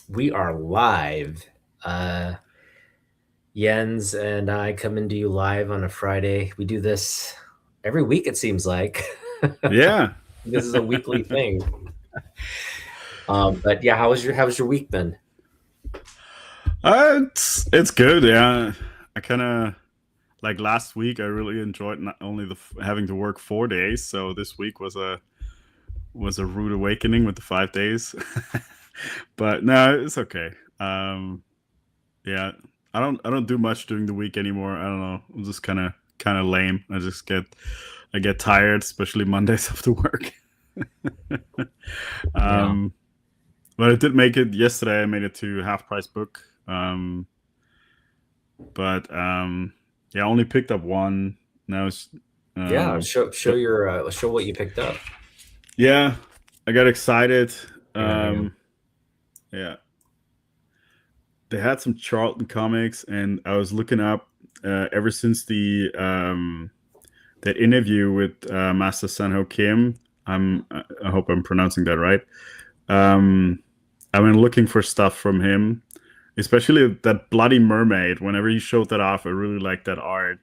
We are live. Uh, Jens and I coming to you live on a Friday. We do this every week, it seems like. Yeah. This is a weekly thing. But yeah, how was your week been? It's good. Yeah, I kind of like last week. I really enjoyed not only having to work 4 days. So this week was a rude awakening with the 5 days. But no, it's okay. Yeah, I don't do much during the week anymore. I don't know. I'm just kind of lame. I get tired, especially Mondays after work. Yeah. um, but I did make it yesterday. I made it to half price book. But yeah, I only picked up one. Now it's Yeah. um, Show what you picked up. yeah, I got excited. Yeah, yeah. Um, yeah, they had some Charlton comics, and I was looking up ever since the that interview with Master Sanho Kim. I hope I'm pronouncing that right. Um, I've been looking for stuff from him, especially that Bloody Mermaid. Whenever he showed that off, I really liked that art.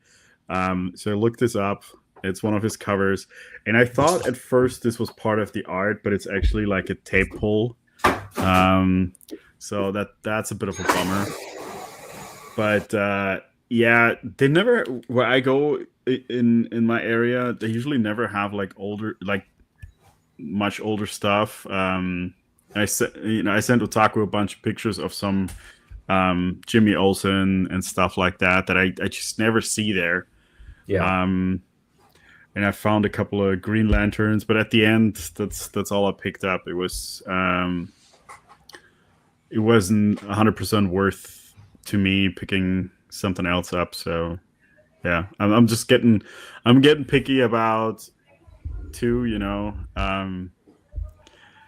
So I looked this up. It's one of his covers, and I thought at first this was part of the art, but it's actually like a tape pull. Um, so that's a bit of a bummer. But yeah, they never where I go in my area. They usually never have like older, like much older stuff. I sent Otaku a bunch of pictures of some Jimmy Olsen and stuff like that I just never see there. Yeah. Um, and I found a couple of Green Lanterns, but at the end, that's all I picked up. It wasn't 100% worth to me picking something else up. So yeah, I'm getting picky about two.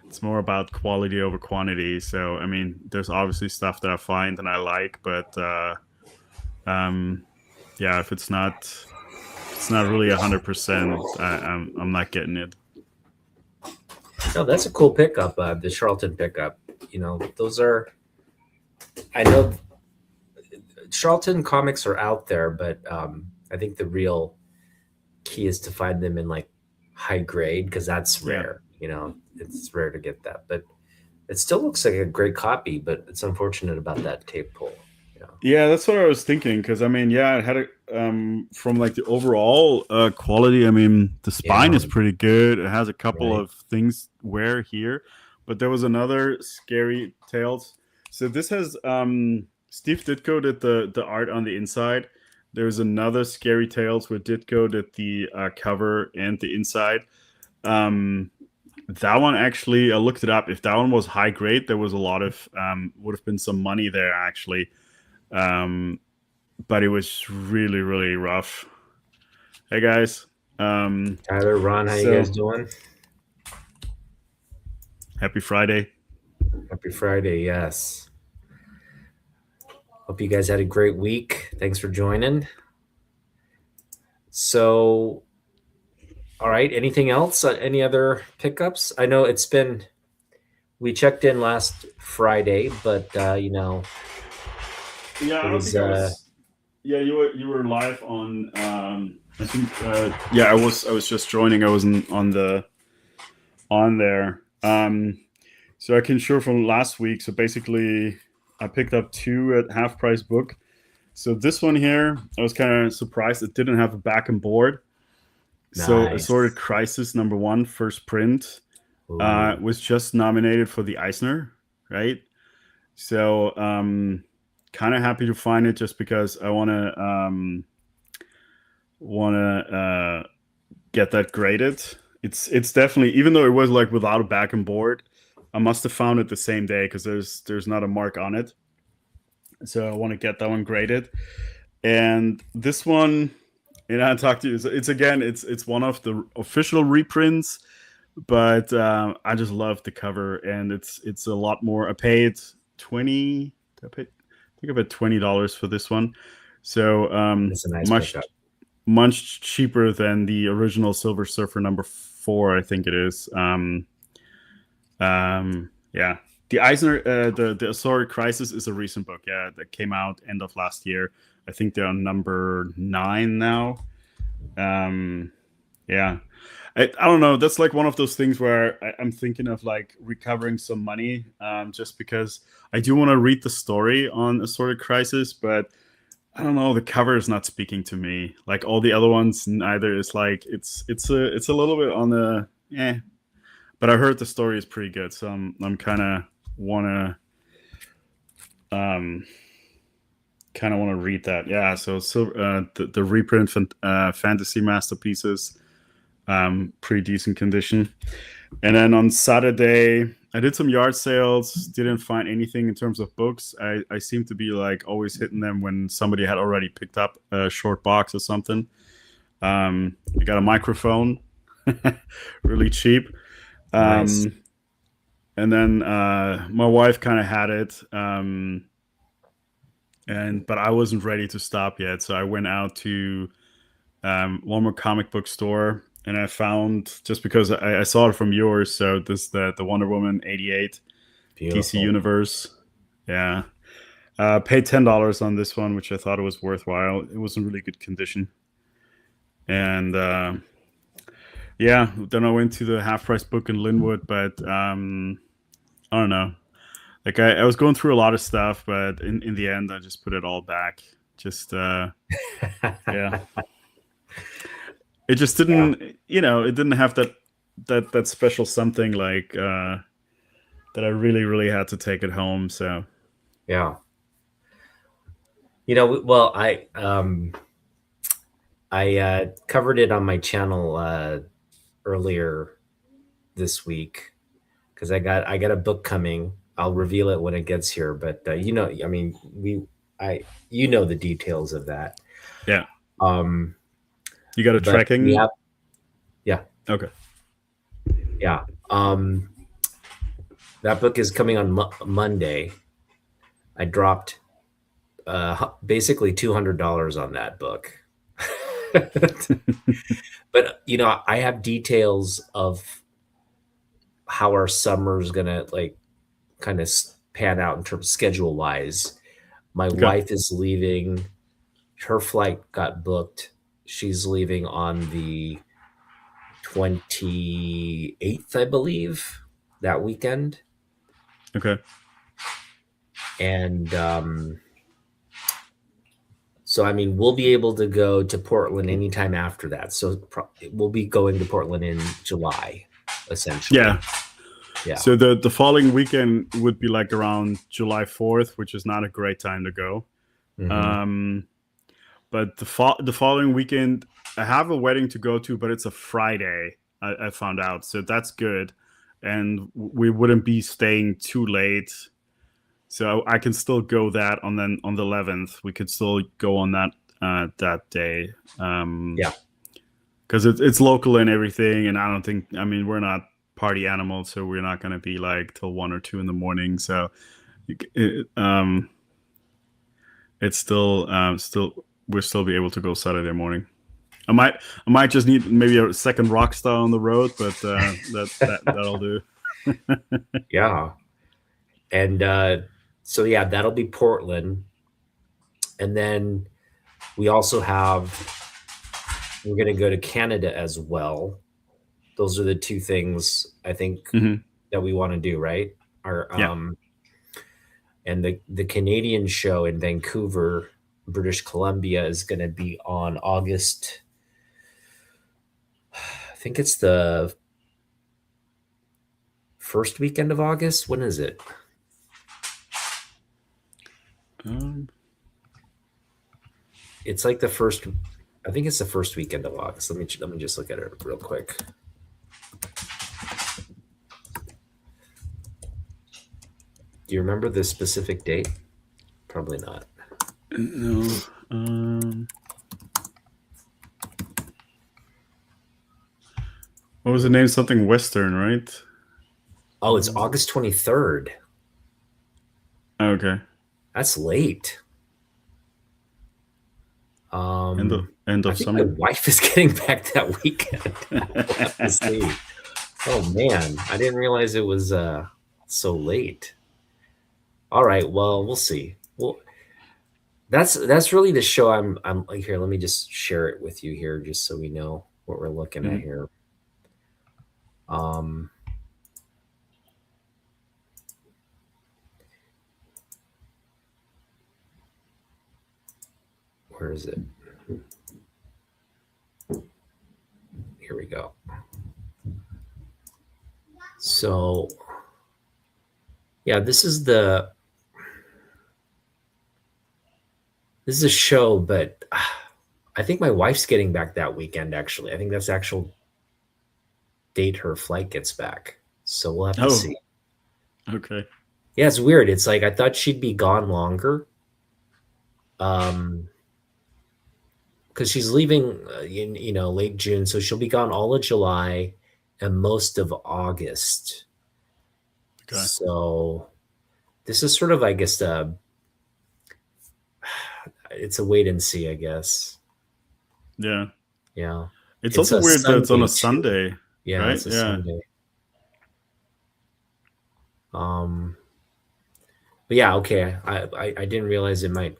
It's more about quality over quantity. So I mean, there's obviously stuff that I find and I like, but um, yeah, if it's not really 100%, I'm not getting it. No, that's a cool pickup. The Charlton pickup. Those are. I know Charlton comics are out there, but I think the real key is to find them in like high grade because that's Yeah. rare. It's rare to get that, but it still looks like a great copy. But it's unfortunate about that tape pull. Yeah, that's what I was thinking. Because I mean, yeah, it had a from like the overall quality. I mean, the spine Yeah, is pretty good. It has a couple right. of things wear here, but there was another scary tales. So this has Steve Ditko did the art on the inside. There's another scary tales where Ditko did the cover and the inside. Um, that one actually, I looked it up. If that one was high grade, there was a lot of would have been some money there actually. Um, but it was really really rough. Hey guys, Tyler, Ron, how you guys so doing? happy Friday. Happy Friday. Yes. Hope you guys had a great week. Thanks for joining. So, all right. Anything else? Any other pickups? I know we checked in last Friday, but Yeah, it I don't was think I was. Yeah, you were live on. I think. Yeah, I was just joining. I wasn't on there. So I can show from last week. So basically, I picked up two at half price book. So this one here, I was kind of surprised it didn't have a back and board. So Assorted nice. Crisis number one, first print, Ooh. was just nominated for the Eisner, right? So kind of happy to find it just because I want to get that graded. It's definitely, even though it was like without a back and board, I must have found it the same day because there's not a mark on it. So I want to get that one graded. And this one, I talked to you. It's again, it's one of the official reprints, but I just love the cover, and it's a lot more. I paid 20. I think I paid $20 for this one, so That's a nice pickup. much cheaper than the original Silver Surfer number 4. I think it is. Yeah. The Eisner, the Azoric Crisis is a recent book, yeah, that came out end of last year. I think they're on number 9 now. Yeah, I don't know. That's like one of those things where I'm thinking of like recovering some money, just because I do want to read the story on Azoric Crisis, but I don't know. The cover is not speaking to me. Like all the other ones, neither is like it's a little bit on the But I heard the story is pretty good, so I'm um kind of want to read that. Yeah, so the reprint fantasy masterpieces, pretty decent condition. And then on Saturday, I did some yard sales. Didn't find anything in terms of books. I seem to be like always hitting them when somebody had already picked up a short box or something. I got a microphone, really cheap. Nice. And then my wife kind of had it, but I wasn't ready to stop yet, so I went out to one more comic book store, and I found, just because I saw it from yours, so this the Wonder Woman 88 DC Beautiful. Universe. Yeah, paid $10 on this one, which I thought it was worthwhile. It was in really good condition, and yeah, then I went to the half price book in Linwood, but I don't know. Like I was going through a lot of stuff, but in the end, I just put it all back. Just yeah, it just didn't. Yeah. It didn't have that special something like that. I really had to take it home. So Yeah. Well, I covered it on my channel earlier this week because I got a book coming. I'll reveal it when it gets here, but I mean, I the details of that. yeah, Um, you got a but we tracking. have, yeah, Okay. yeah. That book is coming on Monday. I dropped basically $200 on that book. But I have details of how our summer is gonna like kind of pan out in terms schedule wise. My Okay. wife is leaving. Her flight got booked. She's leaving on the 28th, I believe, that weekend. Okay. And so, I mean, we'll be able to go to Portland anytime after that. So we'll be going to Portland in July, essentially. Yeah. Yeah. So the following weekend would be like around July 4th, which is not a great time to go. Mhm. But the following weekend, I have a wedding to go to, but it's a Friday. I found out, so that's good, and we wouldn't be staying too late, so I can still go that on the 11th. We could still go on that day. Yeah. Because it's local and everything, and I don't think, I mean, we're not party animals, so we're not going to be like till 1 or 2 in the morning. So it's still we'll still be able to go Saturday morning. I might just need maybe a second rock star on the road, but that'll do. Yeah. And so, yeah, that'll be Portland. And then we also we're going to go to Canada as well. Those are the two things I think that we want to do, right? Yeah. And the Canadian show in Vancouver, British Columbia, is going to be on August. I think it's the first weekend of August. When is it? It's like the first. I think it's the first weekend of August. Let me just look at it real quick. Do you remember the specific date? Probably not. No. What was the name? Something Western, right? Oh, it's August 23rd. Okay. That's late. End I of think my summer. wife is getting back that weekend. We'll have to see. Oh man, I didn't realize it was So late. All right. Well, we'll see. Well, that's really the show. I'm like here. Let me just share it with you here, just so we know what we're looking at Mhm. here. Um, where is it? Here we go. So yeah, this is a show, but I think my wife's getting back that weekend. Actually, I think that's the actual date her flight gets back. So we'll have to Oh, see. okay. Yeah, it's weird. It's like I thought she'd be gone longer. Because she's leaving in late June, so she'll be gone all of July and most of August. Okay. So this is sort of, I guess, it's a wait and see, I guess. Yeah. Yeah, It's it's also a weird that it's on Sunday a too. Sunday, Yeah, right? it's a Yeah. Sunday. Um, but yeah, okay. I didn't realize it might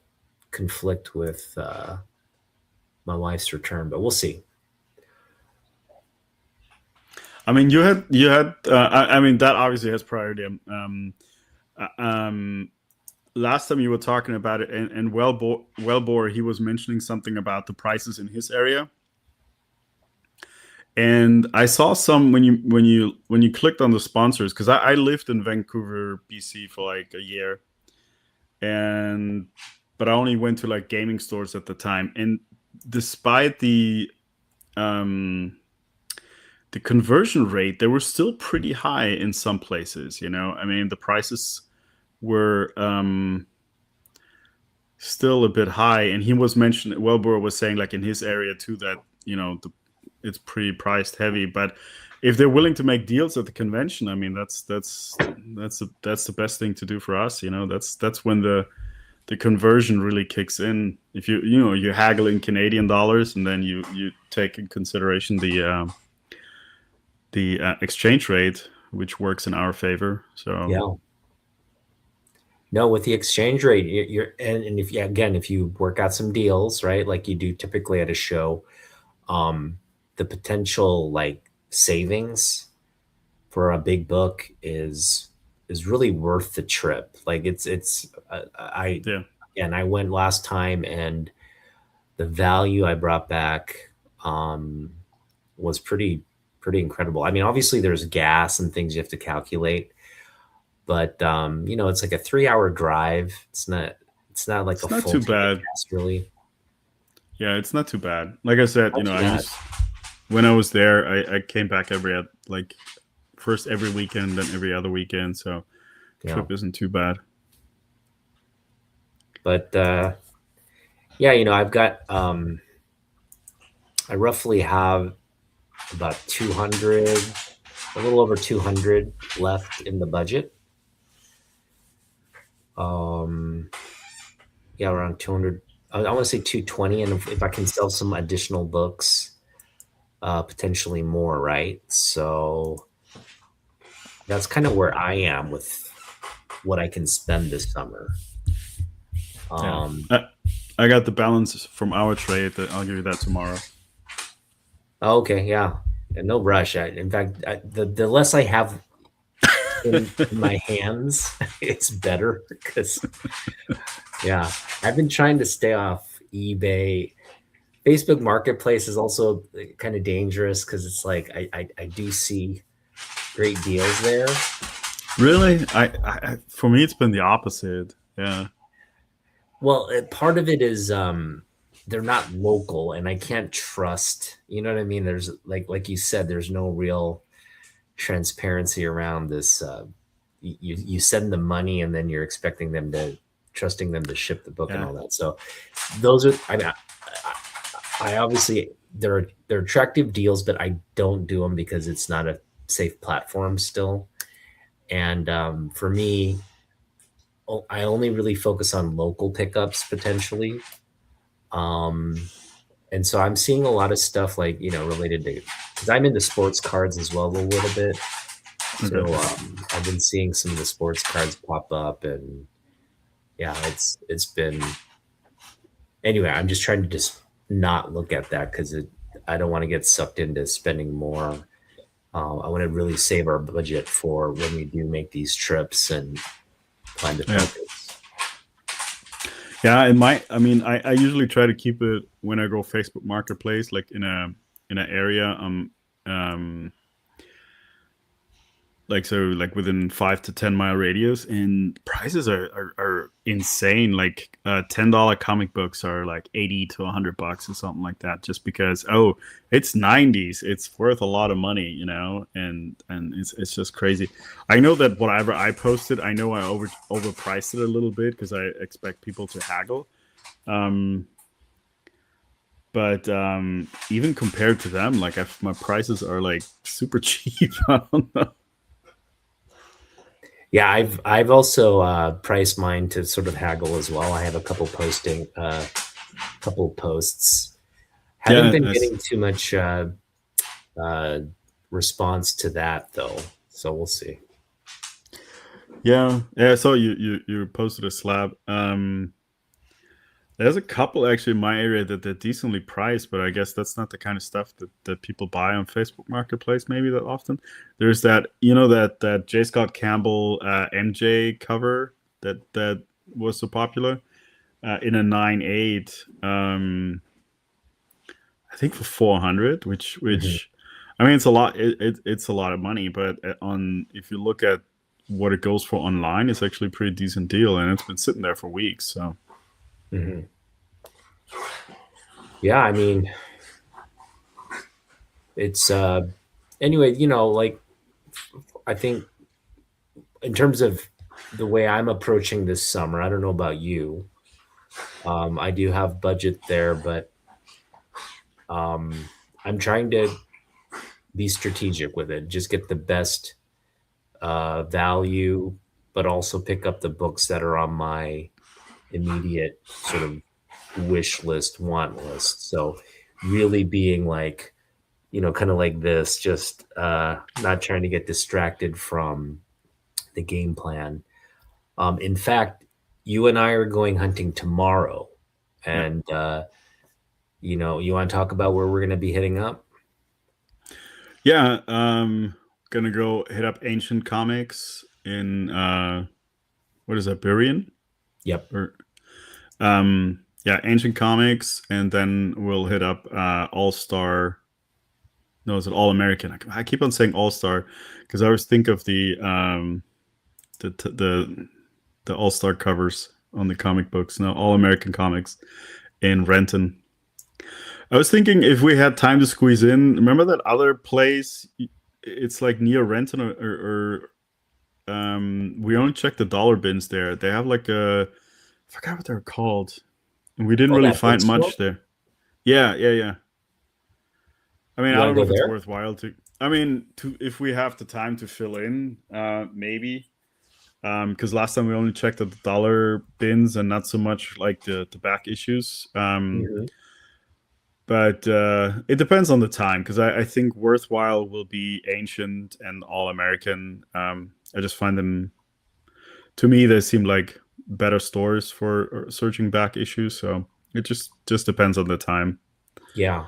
conflict with my wife's return, but we'll see. I mean, I mean, that obviously has priority. Uh, um, Last time you were talking about it, and Wellbore, he was mentioning something about the prices in his area, and I saw some when you clicked on the sponsors, because I lived in Vancouver, BC for like a year, and but I only went to like gaming stores at the time, and despite um the conversion rate, they were still pretty high in some places. I mean, the prices were still a bit high, and he was mentioning, Wellborough was saying, like in his area too, that it's pretty priced heavy. But if they're willing to make deals at the convention, I mean, that's the best thing to do for us. That's when the conversion really kicks in. If you haggle in Canadian dollars, and then you take in consideration the exchange rate, which works in our favor. So Yeah. No, with the exchange rate, and if you again, if you work out some deals, right, like you do typically at a show, um, the potential like savings for a big book is really worth the trip. Like it's yeah, I went last time, and the value I brought back um, was pretty incredible. I mean, obviously there's gas and things you have to calculate, but it's like a 3 hour drive. It's not like it's a not full too tank of bad. gas, really. Yeah, it's not too bad. Like I said, Not too I bad. used when I was there, I came back like first every weekend, then every other weekend. So Yeah. trip isn't too bad. But yeah, I've got I roughly have about 200, a little over 200 left in the budget. Um, yeah, around 200. I want to say 220, and if I can sell some additional books, potentially more, right? So that's kind of where I am with what I can spend this summer. Yeah, Um, I got the balance from our trade. I'll give you that tomorrow. okay, yeah, and no rush. In fact, the less I have in my hands, it's better because yeah, I've been trying to stay off eBay. Facebook Marketplace is also kind of dangerous because it's like I do see great deals there. Really, for me, it's been the opposite. Yeah, Well, part of it is they're not local, and I can't trust. You know what I mean? There's like you said, there's no real transparency around this. You send them money, and then you're expecting them to trusting them to ship the book and yeah, all that. So those are. I mean, I obviously they're attractive deals, but I don't do them because it's not a safe platform still. And for me, I only really focus on local pickups potentially. Um, and so I'm seeing a lot of stuff like related to because I'm into sports cards as well a little bit. Okay. So I've been seeing some of the sports cards pop up, and yeah, it's been anyway. I'm just trying to just not look at that because I don't want to get sucked into spending more. I want to really save our budget for when we do make these trips and plan to Yeah. focus. Yeah, it might. I mean, I usually try to keep it when I go Facebook Marketplace, like in an area. Um, like so like within 5 to 10 mile radius, and prices are insane. Like $10 comic books are like 80 to $100 or something like that, just because it's 90s, it's worth a lot of money, and it's just crazy. I know that whatever I posted, I know I overpriced it a little bit because I expect people to haggle. um but even compared to them, like my prices are like super cheap. I don't know. Yeah, I've also priced mine to sort of haggle as well. I have a couple posts. Haven't Yeah, been that's getting too much uh, response to that though, so we'll see. Yeah, yeah. I saw you posted a slab. There's a couple actually in my area that they're decently priced, but I guess that's not the kind of stuff that people buy on Facebook Marketplace maybe that often. There's that that J. Scott Campbell MJ cover that was so popular in a 9.8. I think for 400, Mhm. which I mean it's a lot. It's a lot of money, but on if you look at what it goes for online, it's actually a pretty decent deal, and it's been sitting there for weeks. So Mhm. Yeah, I mean, it's anyway. Like I think in terms of the way I'm approaching this summer, I don't know about you. I do have budget there, but I'm trying to be strategic with it. Just get the best value, but also pick up the books that are on my immediate sort of wish list, want list. So really being like, kind of like this, just not trying to get distracted from the game plan. In fact, you and I are going hunting tomorrow, yeah. and you want to talk about where we're going to be hitting up? Yeah, gonna go hit up Ancient Comics in what is that, Burien? Yep. Or yeah, Ancient Comics, and then we'll hit up All Star. No, is it All American? I keep on saying All Star because I always think of the All Star covers on the comic books. No, All American Comics in Renton. I was thinking if we had time to squeeze in. Remember that other place? It's like near Renton, or we only checked the dollar bins there. They have like I forgot what they're called, and we didn't Oh, really that find bookstore. much there. Yeah, yeah, yeah. I mean, You I want don't to know go if it's there? worthwhile to. I mean, if we have the time to fill in, maybe. Because last time we only checked the dollar bins and not so much like the back issues. Hmm. But it depends on the time, because I think worthwhile will be Ancient and All American. I just find them, to me, they seem like better stores for searching back issues. So it just depends on the time. Yeah.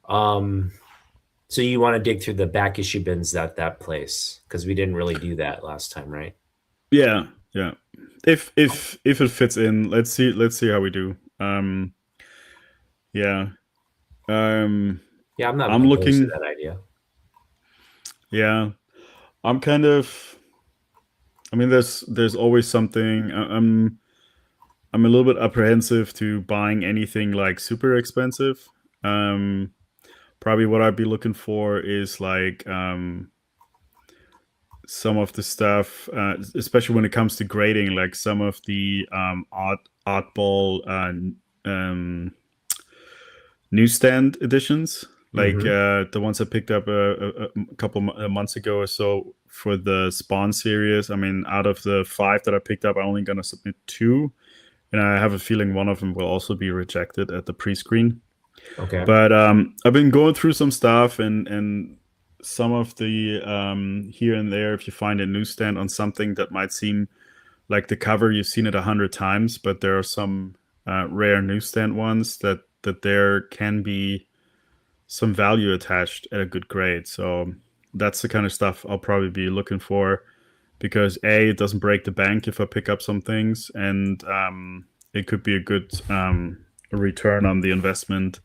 Um, so you want to dig through the back issue bins at that place because we didn't really do that last time, right? Yeah, yeah. If it fits in, let's see how we do. Yeah. Um, Yeah, I'm not I'm opposed to looking. that idea. Yeah, I'm kind of. I mean, there's always something. I'm a little bit apprehensive to buying anything like super expensive. Um, Probably what I'd be looking for is like some of the stuff, especially when it comes to grading, like some of the oddball newsstand editions, like Hmm. the ones I picked up a couple months ago or so for the Spawn series. I mean, out of the 5 that I picked up, I'm only going to submit 2, and I have a feeling one of them will also be rejected at the pre-screen. Okay. But I've been going through some stuff, and some of the here and there, if you find a newsstand on something that might seem like the cover, you've seen it 100 times, but there are some rare newsstand ones that there can be some value attached at a good grade. So that's the kind of stuff I'll probably be looking for, because it doesn't break the bank if I pick up some things, and it could be a good return on the investment.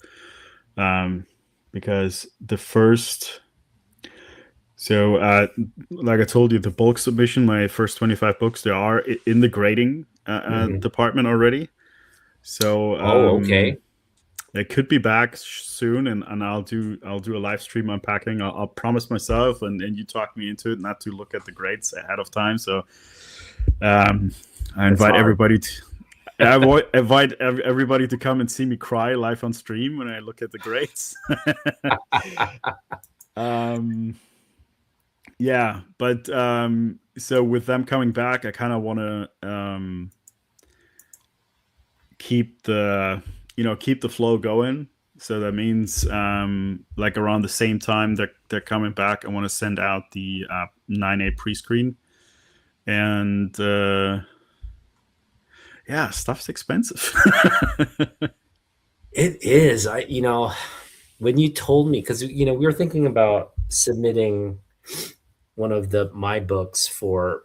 Because the first, so like I told you, the bulk submission, my first 25 books, they are in the grading Mhm. department already. So Oh, okay. it could be back soon, and I'll do a live stream unpacking. I'll promise myself, and you talk me into it, not to look at the grades ahead of time. So um, I That's invite hard. everybody to. I invite everybody to come and see me cry live on stream when I look at the grades. um, yeah, but so with them coming back, I kind of want to keep the flow going. So that means like around the same time they're coming back, I want to send out the 9A pre-screen, and yeah, stuff's expensive. It is. When you told me, because we were thinking about submitting one of the my books for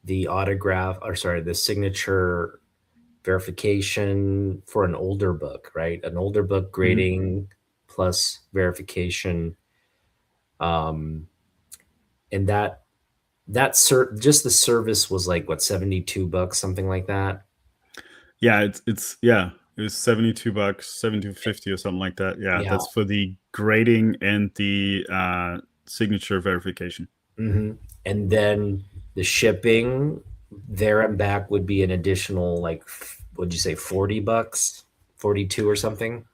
the autograph, or sorry, the signature verification for an older book, right? An older book Mhm. grading plus verification. Um, and just the service was like what, $72, something like that. Yeah, yeah, it was $72, 72.50 or something like that. Yeah, Yeah. that's for the grading and the signature verification. Hmm. And then the shipping there and back would be an additional, like, what'd you say, $40, 42 or something?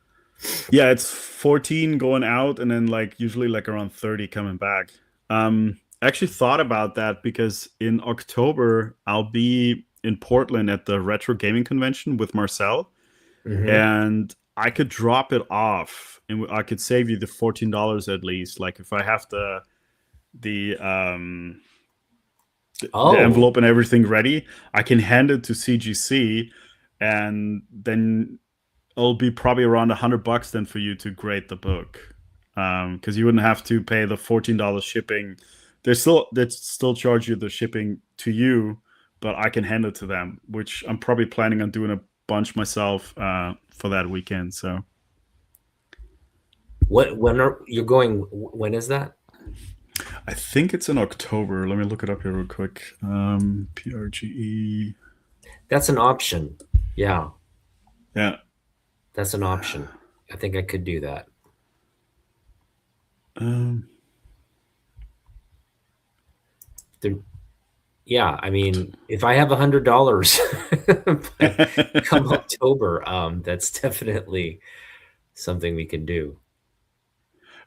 Yeah, it's 14 going out, and then like usually like around 30 coming back. I actually thought about that because in October I'll be in Portland at the Retro Gaming Convention with Marcel, Hmm. and I could drop it off, and I could save you the $14 at least. Like if I have the um the Oh, envelope and everything ready, I can hand it to CGC, and then it'll be probably around $100 then for you to grade the book, because you wouldn't have to pay the $14 shipping. They still charge you the shipping to you, but I can hand it to them, which I'm probably planning on doing a bunch myself for that weekend. So when are you going? When is that? I think it's in October. Let me look it up here real quick. PRGE. That's an option. Yeah, Yeah. that's an option. I think I could do that. Um, There, yeah, I mean, if I have $100 come October, that's definitely something we can do,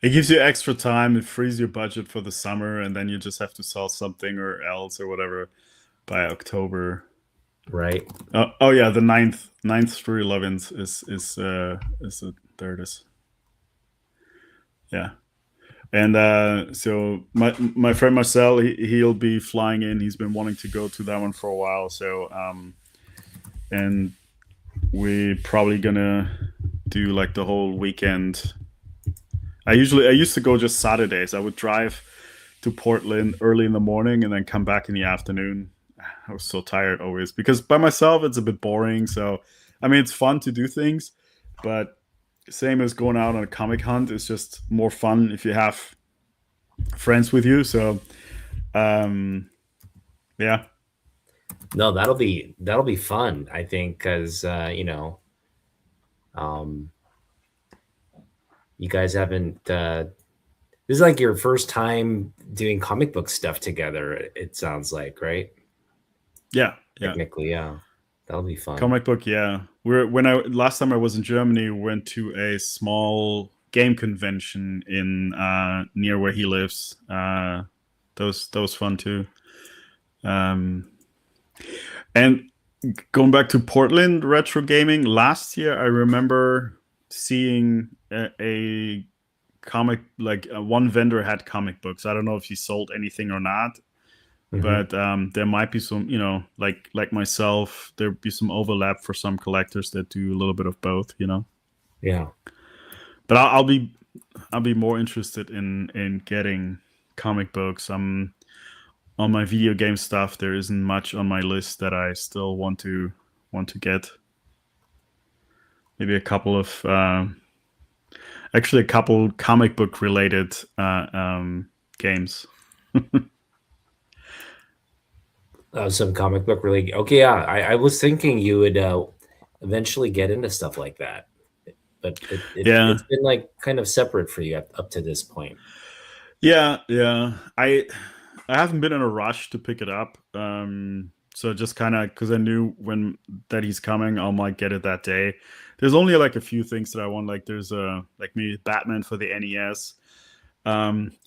It gives you extra time. It frees your budget for the summer, and then you just have to sell something or else or whatever by October. right? Oh yeah, the ninth through 11th is there it is. Yeah, and so my friend Marcel, he'll be flying in. He's been wanting to go to that one for a while. So and we probably gonna do like the whole weekend. I used to go just Saturdays. I would drive to Portland early in the morning and then come back in the afternoon. I was so tired always because by myself it's a bit boring. So, I mean, it's fun to do things, but same as going out on a comic hunt, it's just more fun if you have friends with you. So, um, yeah, No, that'll be fun, I think, because um, you guys haven't. This is like your first time doing comic book stuff together. It sounds like, right? yeah, yeah. Technically, yeah, that'll be fun. Comic book, yeah. When I last time I was in Germany, we went to a small game convention in near where he lives. That was fun too. Um, and going back to Portland retro gaming, last year I remember seeing a one vendor had comic books. I don't know if he sold anything or not, Hmm. but there might be some, like myself, there'd be some overlap for some collectors that do a little bit of both. Yeah. But I'll be more interested in getting comic books. On my video game stuff, there isn't much on my list that I still want to get. Maybe actually a couple comic book related games. Some comic book really. Okay, yeah. I was thinking you would eventually get into stuff like that, but Yeah, it's been like kind of separate for you up to this point. yeah. I haven't been in a rush to pick it up. So just kind of because I knew when that he's coming, I might get it that day. There's only like a few things that I want. Like there's like maybe Batman for the NES.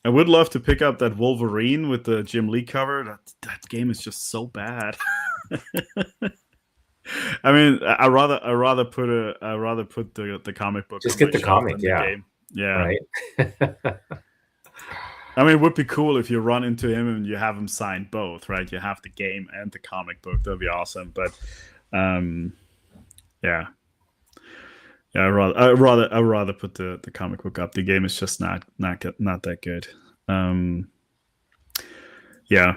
I would love to pick up that Wolverine with the Jim Lee cover. That game is just so bad. I mean, I rather put the comic book Just on my get the shelf comic, than the yeah, game. Yeah. right. I mean, it would be cool if you run into him and you have him sign both, right? You have the game and the comic book. That'd be awesome. But um, yeah, yeah. I'd rather put the comic book up. The game is just not that good. Um, yeah,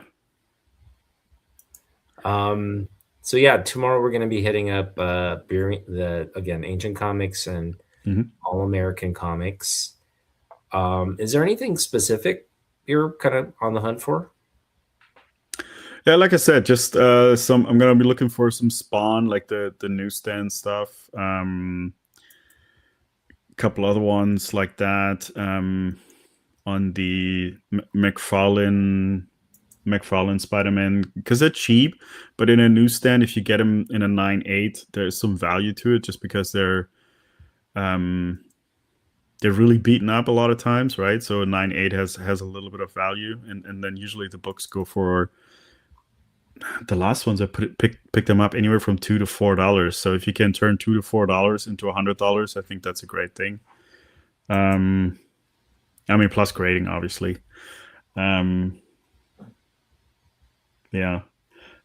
Um, so yeah, tomorrow we're going to be hitting up the again Ancient Comics and hmm All American Comics. Is there anything specific you're kind of on the hunt for? yeah. Like I said, just some. I'm gonna be looking for some Spawn, like the newsstand stuff. A couple other ones like that. On the McFarlane Spider-Man because they're cheap, but in a newsstand, if you get them in a 9.8, there's some value to it just because um, they're really beaten up a lot of times, right? So a 9.8 has a little bit of value, and then usually the books go for the last ones. Picked them up anywhere from $2 to $4. So if you can turn $2 to $4 into $100, I think that's a great thing. Um, I mean, plus grading, obviously. Um, yeah.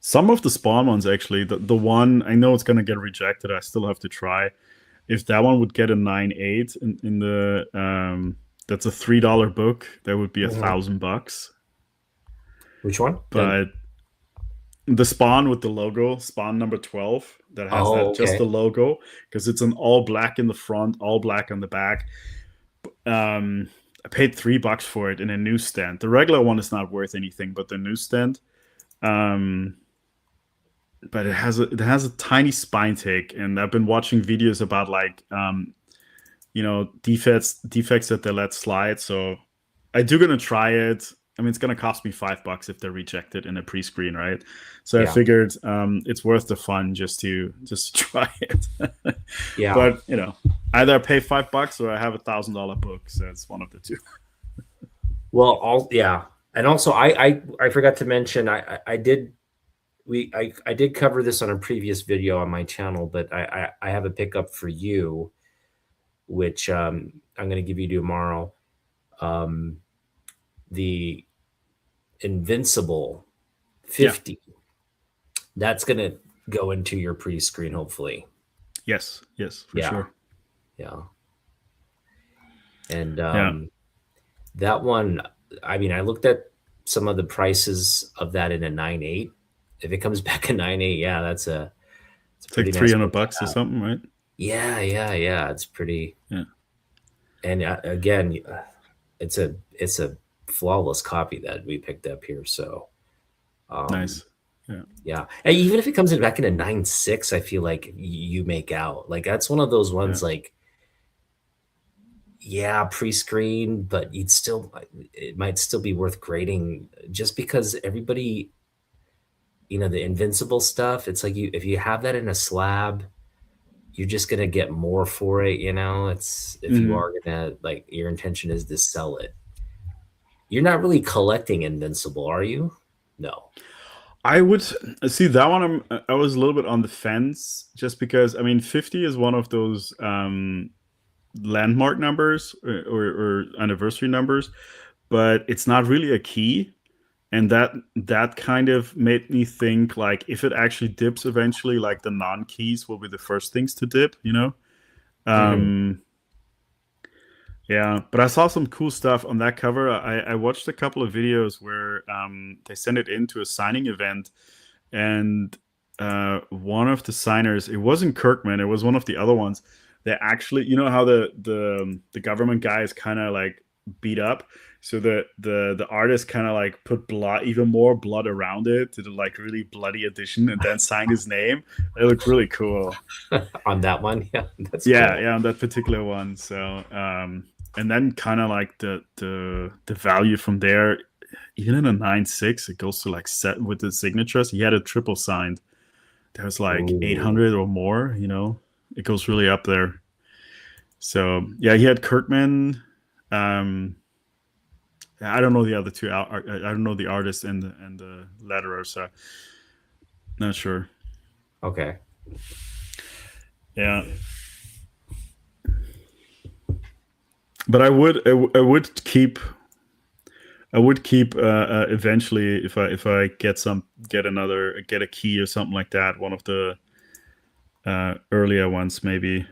Some of the Spawn ones, actually, the one I know it's gonna get rejected. I still have to try. If that one would get a 9.8 in the that's a $3 book, that would be a Mhm. $1,000. Which one? But the Spawn with the logo, Spawn number 12, that has Oh, that just the okay. logo, because it's an all black in the front, all black on the back. I paid $3 for it in a newsstand. The regular one is not worth anything, but the newsstand. Um, but it has a tiny spine take, and I've been watching videos about like defects that they let slide. So I do gonna try it. I mean, it's gonna cost me $5 if they reject it in a pre-screen, right? So I Yeah. figured it's worth the fun just to try it. Yeah. But either I pay $5 or I have $1,000 book. So it's one of the two. Well, all yeah. And also I forgot to mention I did I did cover this on a previous video on my channel, but I have a pickup for you, which I'm going to give you tomorrow. Um, the Invincible Yeah. 50. That's going to go into your pre-screen, hopefully. Yes. Yes. For Yeah, sure. yeah. And Yeah. that one, I mean, I looked at some of the prices of that in a 9.8. If it comes back a 9.8, yeah, it's a It's like pretty nice book to $300 or have. something, right? Yeah, yeah, yeah. It's pretty. Yeah. And again, it's a flawless copy that we picked up here. So um, Nice. Yeah. yeah, and even if it comes in back in a 9.6, I feel like you make out. Like that's one of those Yeah. ones. Like yeah, pre-screen, but you'd still it might still be worth grading just because everybody, the Invincible stuff. It's like you if you have that in a slab, you're just gonna get more for it. It's if you hmm are gonna like your intention is to sell it. You're not really collecting Invincible, are you? No. I would see that one. I was a little bit on the fence just because I mean, 50 is one of those. landmark numbers or anniversary numbers, but it's not really a key. And that kind of made me think, like, if it actually dips eventually, like the non-keys will be the first things to dip, you know. Hmm. um yeah, but I saw some cool stuff on that cover. I watched a couple of videos where they sent it into a signing event, and one of the signers, it wasn't Kirkman, it was one of the other ones. They actually, you know how the government guy is kind of like beat up, so the artist kind of like put blood, even more blood around it, to the like really bloody edition, and then signed his name. It looked really cool. On that one, yeah, that's Yeah, cool. yeah, on that particular one. So and then kind of like the value from there, even in a 9.6, it goes to like set with the signatures. He had a triple signed. There's like Ooh, 800 or more, you know. It goes really up there. So yeah, he had Kirkman. Um, I don't know the other two. I don't know the artist and the letterer, so not sure. okay. Yeah, but I would keep eventually, if I get a key or something like that, one of the earlier ones maybe.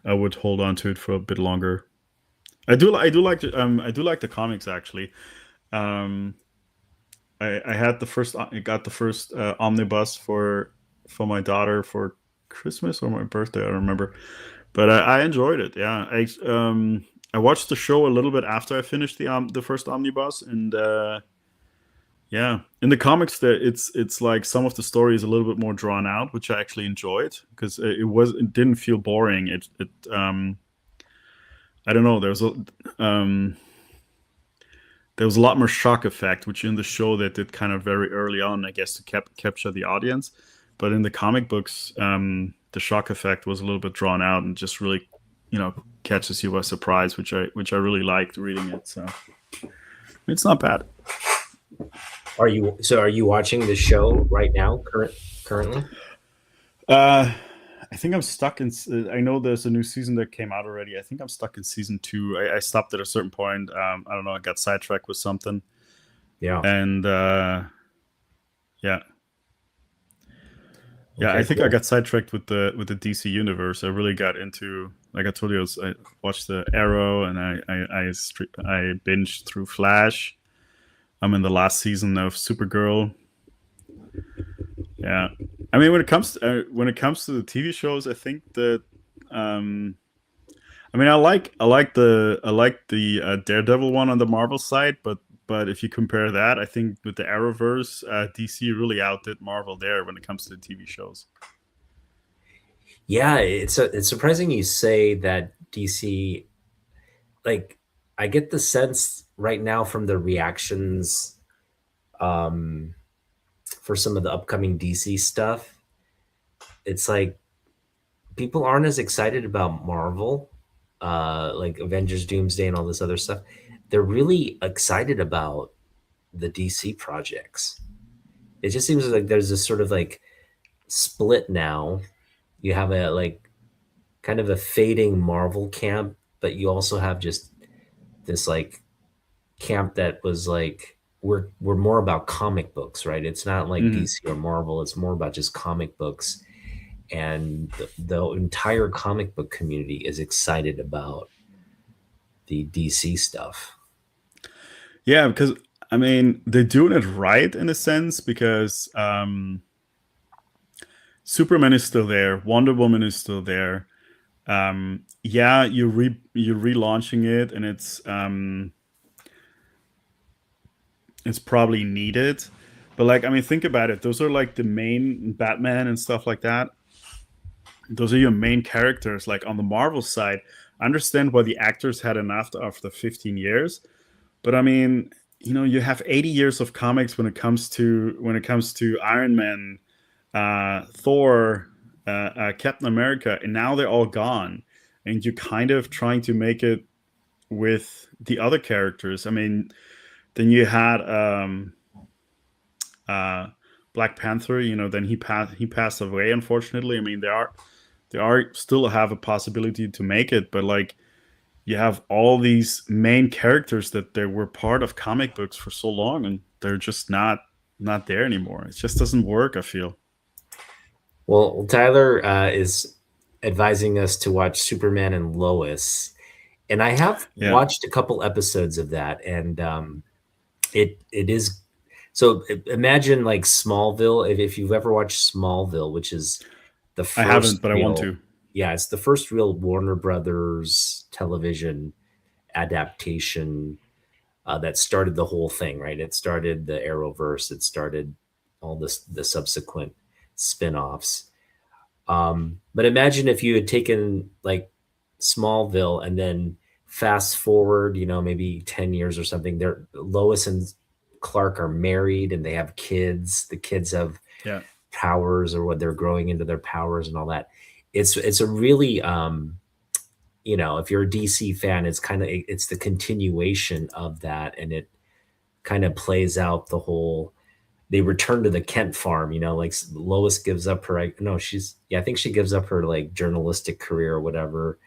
I would hold on to it for a bit longer. I do like the comics actually. Um, I had the first I got the first omnibus for my daughter for Christmas or my birthday, I don't remember, but I enjoyed it. Yeah, I watched the show a little bit after I finished the first omnibus, and yeah, in the comics, it's like some of the story is a little bit more drawn out, which I actually enjoyed, because it didn't feel boring. It I don't know. Um, there was a lot more shock effect, which in the show they did kind of very early on, I guess, to capture the audience. But in the comic books, the shock effect was a little bit drawn out and just really, catches you by surprise, which I really liked reading it. So it's not bad. Are you watching the show right now, currently? Uh, I think I'm stuck in. I know there's a new season that came out already. I think I'm stuck in season two. I stopped at a certain point. I don't know. I got sidetracked with something, Yeah. and yeah, yeah. I Okay, think I cool. got sidetracked with the DC universe. I really got into, like I told you, I watched the Arrow, and I binged through Flash. I'm in the last season of Supergirl. Yeah, I mean, when it comes to the TV shows, I think that um, I mean, I like the Daredevil one on the Marvel side, but if you compare that, I think with the Arrowverse, DC really outdid Marvel there when it comes to the TV shows. Yeah, it's surprising you say that DC. Like, I get the sense right now from the reactions um, for some of the upcoming DC stuff. It's like people aren't as excited about Marvel, like Avengers, Doomsday, and all this other stuff. They're really excited about the DC projects. It just seems like there's this sort of like split now. You have a like kind of a fading Marvel camp, but you also have just this like camp that was like we're more about comic books, right? It's not like Hmm. DC or Marvel. It's more about just comic books, and the entire comic book community is excited about the DC stuff. Yeah, because I mean they're doing it right in a sense, because Superman is still there, Wonder Woman is still there. Yeah, you're relaunching it, and it's probably needed. But like, I mean, think about it. Those are like the main Batman and stuff like that. Those are your main characters. Like on the Marvel side, I understand why the actors had enough after 15 years. But I mean, you have 80 years of comics when it comes to Iron Man, Thor, Captain America, and now they're all gone. And you're kind of trying to make it with the other characters. I mean, then you had uh, Black Panther. Then he passed away. Unfortunately, I mean, they are still have a possibility to make it, but like, you have all these main characters that they were part of comic books for so long, and they're just not there anymore. It just doesn't work, I feel. Well, Tyler is advising us to watch Superman and Lois, and I have Yeah, watched a couple episodes of that, and it is so. Imagine like Smallville. If you've ever watched Smallville, which is the I haven't, first but I want real, to. yeah, it's the first real Warner Brothers television adaptation that started the whole thing, right? It started the Arrowverse. It started all the subsequent spin-offs. But imagine if you had taken like Smallville and then fast forward, maybe 10 years or something. They're Lois and Clark are married and they have kids. The kids have Yeah, powers or what they're growing into their powers and all that. It's a really if you're a DC fan, it's the continuation of that, and it kind of plays out the whole. They return to the Kent farm, like Lois gives up her. No, I think she gives up her like journalistic career or whatever.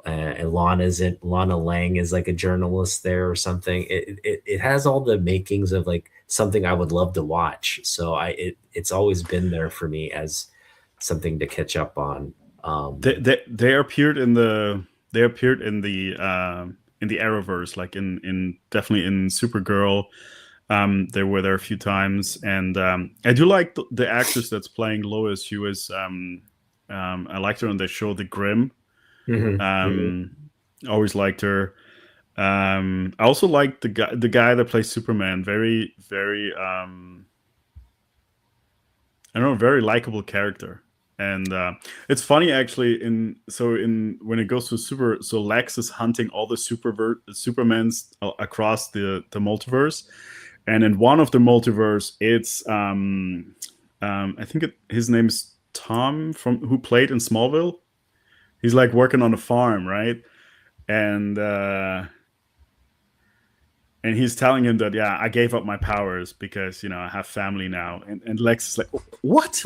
And Lana Lang is like a journalist there or something. It has all the makings of like something I would love to watch. So it's always been there for me as something to catch up on. they appeared in the in the Arrowverse, like in definitely in Supergirl. They were there a few times, and I do like the actress that's playing Lois. She was I liked her on the show The Grimm. Mhm, mhm. Um, always liked her. I also like the guy that plays Superman. Very very I don't know, very likable character. And it's funny actually. In when it goes to super, so Lex is hunting all the Supermans across the multiverse, and in one of the multiverse, it's I think his name is Tom from who played in Smallville. He's like working on a farm, right? And and he's telling him that, yeah, I gave up my powers because I have family now. And Lex is like, what?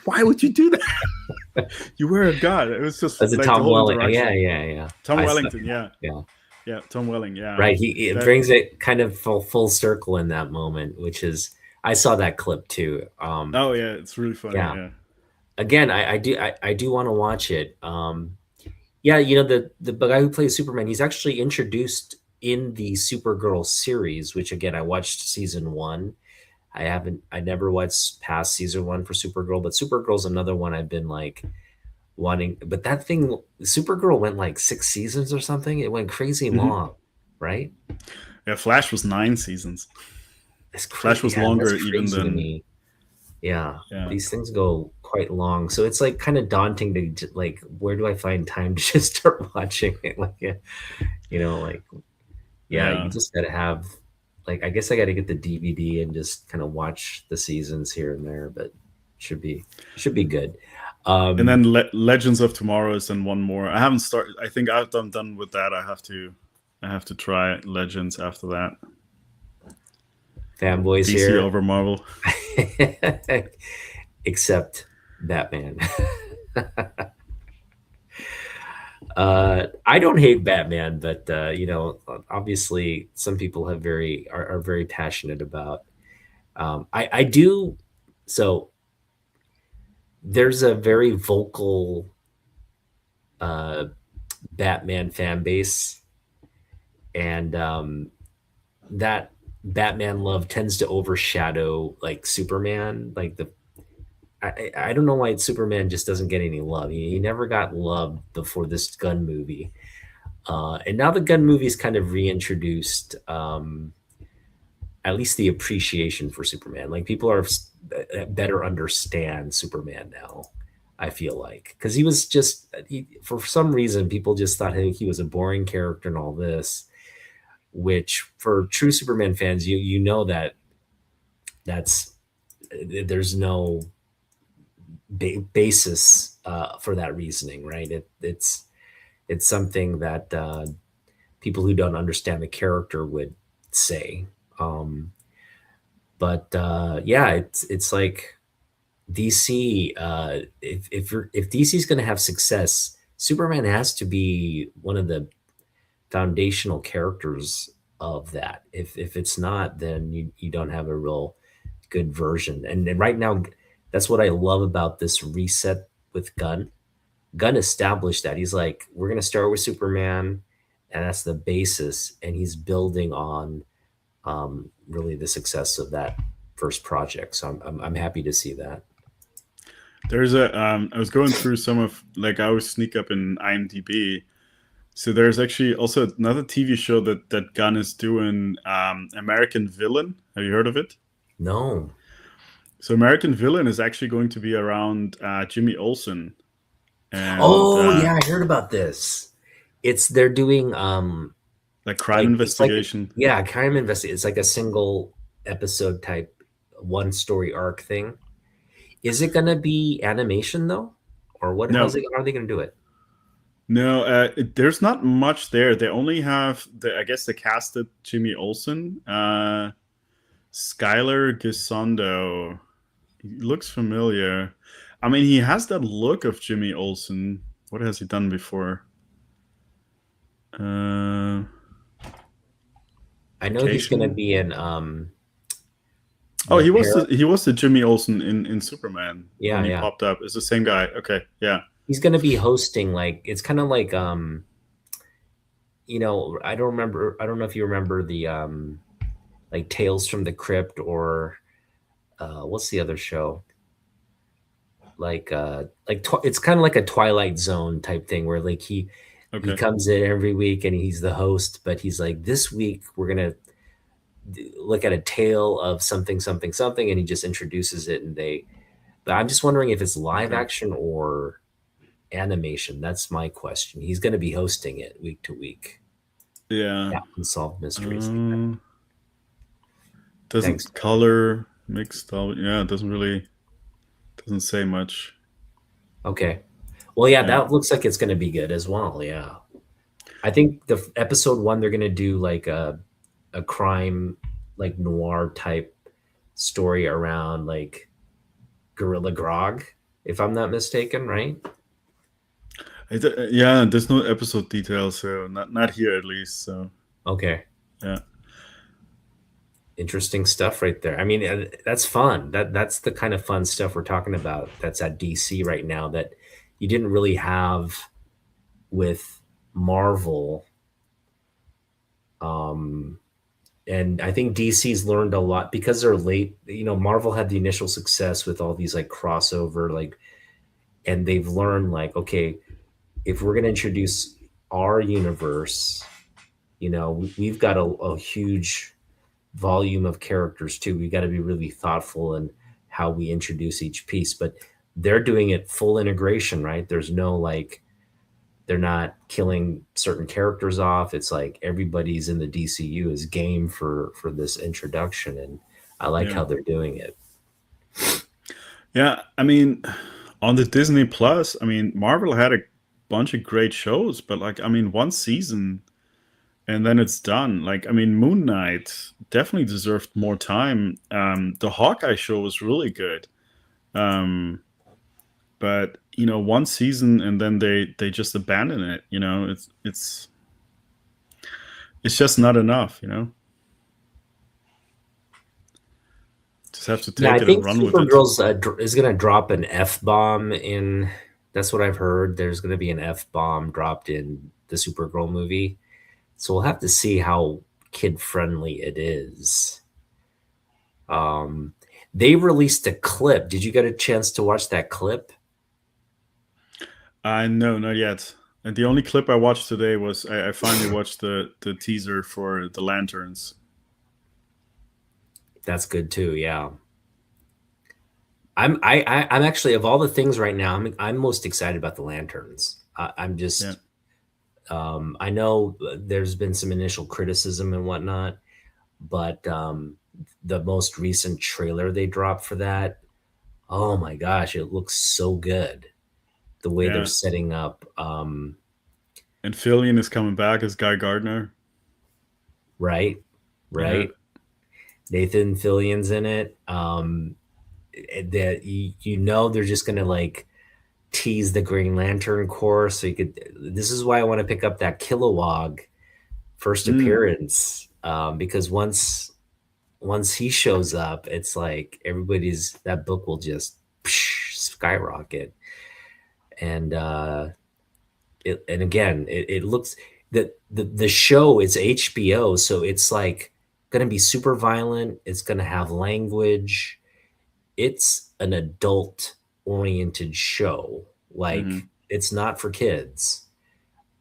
Why would you do that? You were a god. It was just That's a like the Tom whole Welling. Yeah, interaction. yeah, yeah. Tom I saw, Wellington, yeah. yeah. Yeah, Tom Welling, yeah. Right. It That brings it kind of full circle in that moment, which is I saw that clip too. Oh yeah, it's really funny, Yeah. yeah. Again, I do want to watch it. Yeah, the guy who plays Superman, he's actually introduced in the Supergirl series, which again I watched season one. I never watched past season one for Supergirl, but Supergirl's another one I've been like wanting. But that thing, Supergirl went like 6 seasons or something. It went crazy Hmm. long, right? Yeah, Flash was 9 seasons. It's Flash crazy. was Yeah, that's longer even crazy to than me. Yeah, yeah. these things go quite long, so it's like kind of daunting to like, where do I find time to just start watching it? Like, yeah, like, yeah, you Yeah. just gotta have, like, I guess I gotta get the DVD and just kind of watch the seasons here and there, but should be good. And Um, then Legends of Tomorrow is then one more. I haven't started. I think I'm done with that. I have to try Legends after that. Fanboys DC here, over Marvel. except Batman. I don't hate Batman, but obviously some people are very passionate about. I do. So there's a very vocal uh, Batman fan base, and that Batman love tends to overshadow like Superman. Like I don't know why Superman just doesn't get any love. He never got love before this gun movie. And now the gun movie's kind of reintroduced at least the appreciation for Superman. Like people are better understand Superman now. I feel like because he was just for some reason people just thought he was a boring character and all this, which for true Superman fans, you know that's there's no basis for that reasoning, right? It's something that people who don't understand the character would say. Um, but yeah, it's like DC. If DC's going to have success, Superman has to be one of the foundational characters of that. If it's not, then you don't have a real good version. And right now, that's what I love about this reset with Gunn. Gunn established that he's like, we're gonna start with Superman, and that's the basis, and he's building on really the success of that first project. So I'm happy to see that. There's a I was going through some of, like, I always sneak up in IMDb. So there's actually also another TV show that Gunn is doing, American Villain. Have you heard of it? No. So American Villain is actually going to be around Jimmy Olsen, and Oh yeah, I heard about this. It's they're doing like crime like it's like investigation. yeah, crime investigate. It's like a single episode type, one story arc thing. Is it gonna be animation though, or what? No, How are they gonna do it? no, there's not much there. They only have I guess they casted Jimmy Olsen, Skylar Gisondo. He looks familiar. I mean, he has that look of Jimmy Olsen. What has he done before? Uh, I know he's gonna Vacation. be in Oh, the pair. he was the Jimmy Olsen in Superman when Yeah, he yeah. popped up. It's the same guy. Okay, yeah, He's gonna be hosting like it's kind of like I don't know if you remember the like Tales from the Crypt or what's the other show? It's kind of like a Twilight Zone type thing where like he okay, comes in every week and he's the host, but he's like, this week we're gonna look at a tale of something, something, something, and he just introduces it. But I'm just wondering if it's live okay, action or animation. That's my question. He's going to be hosting it week to week. yeah. Yeah, unsolved mysteries. Uh, Thanks. doesn't color mixed. Yeah, it doesn't say much. Okay. Well, yeah, Yeah, that looks like it's going to be good as well. Yeah. I think episode one, they're going to do like a crime, like noir type story around like Gorilla Grog, if I'm not mistaken, right? yeah. There's no episode details, so not here at least. So Okay. yeah, Interesting stuff right there. I mean, that's fun. That's the kind of fun stuff we're talking about. That's at DC right now that you didn't really have with Marvel. Um, and I think DC's learned a lot because they're late. You know, Marvel had the initial success with all these like crossover, like, and they've learned like, okay, if we're going to introduce our universe, we've got a huge volume of characters too. We got to be really thoughtful in how we introduce each piece, but they're doing it full integration, right? There's no like they're not killing certain characters off. It's like everybody's in the DCU is game for this introduction, and I like yeah, how they're doing it. yeah. I mean, on the Disney Plus, I mean, Marvel had a bunch of great shows, but like, I mean, one season and then it's done. Like, I mean, Moon Knight definitely deserved more time. The Hawkeye show was really good, but one season and then they just abandon it. It's just not enough. Just have to Yeah, I take it and think run with it. Supergirl's is gonna drop an F bomb in. That's what I've heard. There's gonna be an F bomb dropped in the Supergirl movie, so we'll have to see how kid friendly it is. Um, they released a clip. Did you get a chance to watch that clip? No, not yet. And the only clip I watched today was I finally watched the teaser for the Lanterns. That's good too. Yeah, I'm actually of all the things right now, I'm most excited about the lanterns. I'm Yeah, just I know there's been some initial criticism and whatnot, but the most recent trailer they dropped for that, oh my gosh, it looks so good. The way they're yeah. setting up, And Fillion is coming back as Guy Gardner. right, Yeah, right. Nathan Fillion's in it. That they're just gonna like tease the Green Lantern core, so you could. This is why I want to pick up that Kilowog first Mm, appearance, because once he shows up, it's like everybody's that book will just skyrocket. And and again, it looks that the show is HBO, so it's like going to be super violent. It's going to have language. It's an adult oriented show. Like hmm it's not for kids.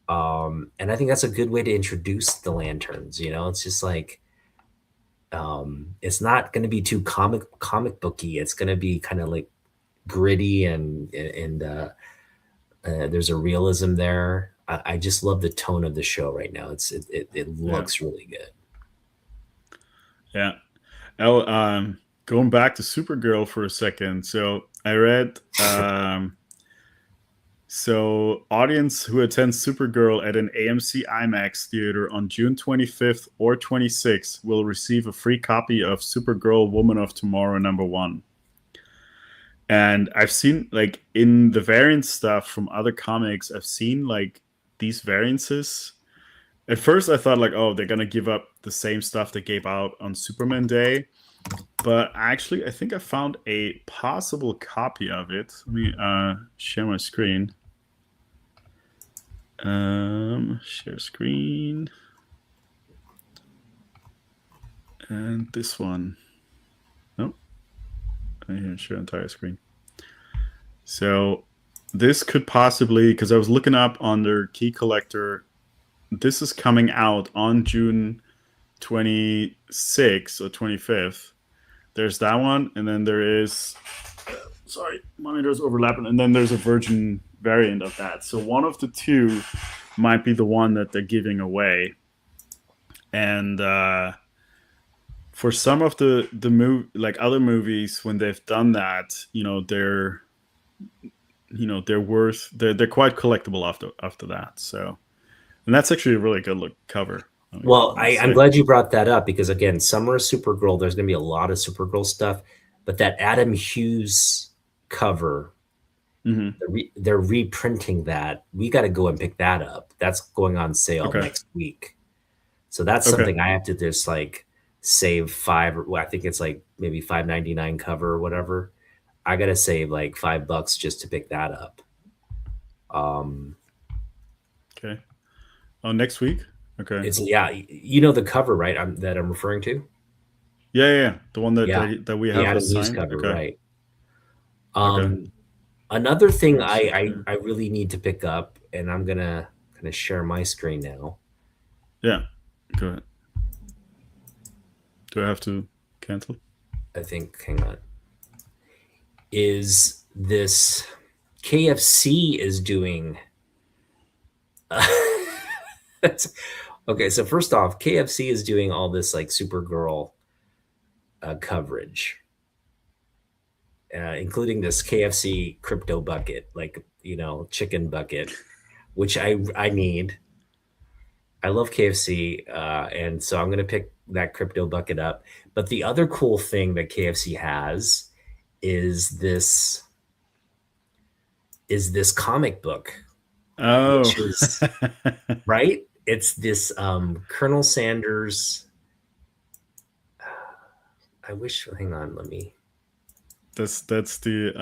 And I think that's a good way to introduce the lanterns. It's just like it's not going to be too comic booky. It's going to be kind of like gritty and there's a realism there. I just love the tone of the show right now. It Yeah. looks really good. Yeah. Oh, going back to Supergirl for a second. So I read so audience who attends Supergirl at an AMC IMAX theater on June 25th or 26th will receive a free copy of Supergirl Woman of Tomorrow #1. And I've seen like in the variant stuff from other comics, I've seen like these variances. At first I thought like, oh, they're gonna give up the same stuff they gave out on Superman Day. But actually, I think I found a possible copy of it. Let me share my screen. Share screen. And this one. Nope. I didn't share entire screen. So this could possibly, because I was looking up on their key collector, this is coming out on June 26th or 25th. There's that one, and then there is sorry, monitors overlapping, and then there's a virgin variant of that. So one of the two might be the one that they're giving away. And for some of the like other movies, when they've done that, they're worth they're quite collectible after that. So, and that's actually a really good look cover. Well, Let me I'm say. glad you brought that up because again, summer of Supergirl, there's going to be a lot of Supergirl stuff, but that Adam Hughes cover, Mm-hmm. they're reprinting that. We got to go and pick that up. That's going on sale Okay. next week. So that's Okay. something I have to just like save five. Well, I think it's like maybe $5.99 cover or whatever. I gotta save like $5 just to pick that up. Um, Okay. Oh, next week. Okay. it's yeah, you know the cover, right? That I'm referring to. Yeah, yeah, yeah. The one that Yeah, that we the have Adam as Hughes signed. cover, Okay. right? Okay. Um, Another Let thing me I, see I here. I really need to pick up, and I'm gonna share my screen now. Yeah. Go ahead. Do I have to cancel? I think, hang on, is this KFC is doing. Okay, so first off, KFC is doing all this like Supergirl coverage, including this KFC crypto bucket, like chicken bucket, which I need. I love KFC, and so I'm gonna pick that crypto bucket up. But the other cool thing that KFC has is this comic book, Oh. which is right. It's this Colonel Sanders. I wish. Hang on, let me. That's the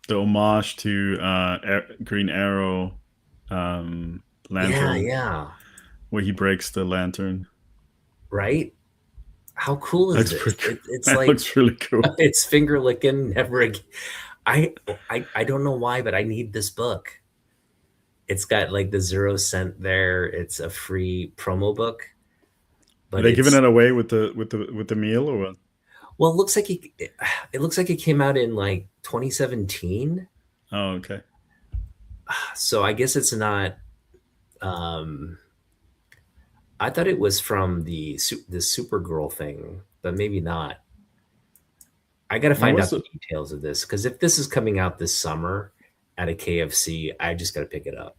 homage to Green Arrow Yeah, lantern yeah, where he breaks the lantern. right. How cool is That's this? pretty cool. It's That like looks really cool. it's finger licking. Never again. I don't know why, but I need this book. It's got like the 0 cent there. It's a free promo book, Are but they giving it's it away with the meal or what? well, it looks like it looks like it came out in like 2017. Oh, okay. So I guess it's not. Um, I thought it was from the Supergirl thing, but maybe not. I got to When find was out the it? details of this because if this is coming out this summer at a KFC, I just got to pick it up.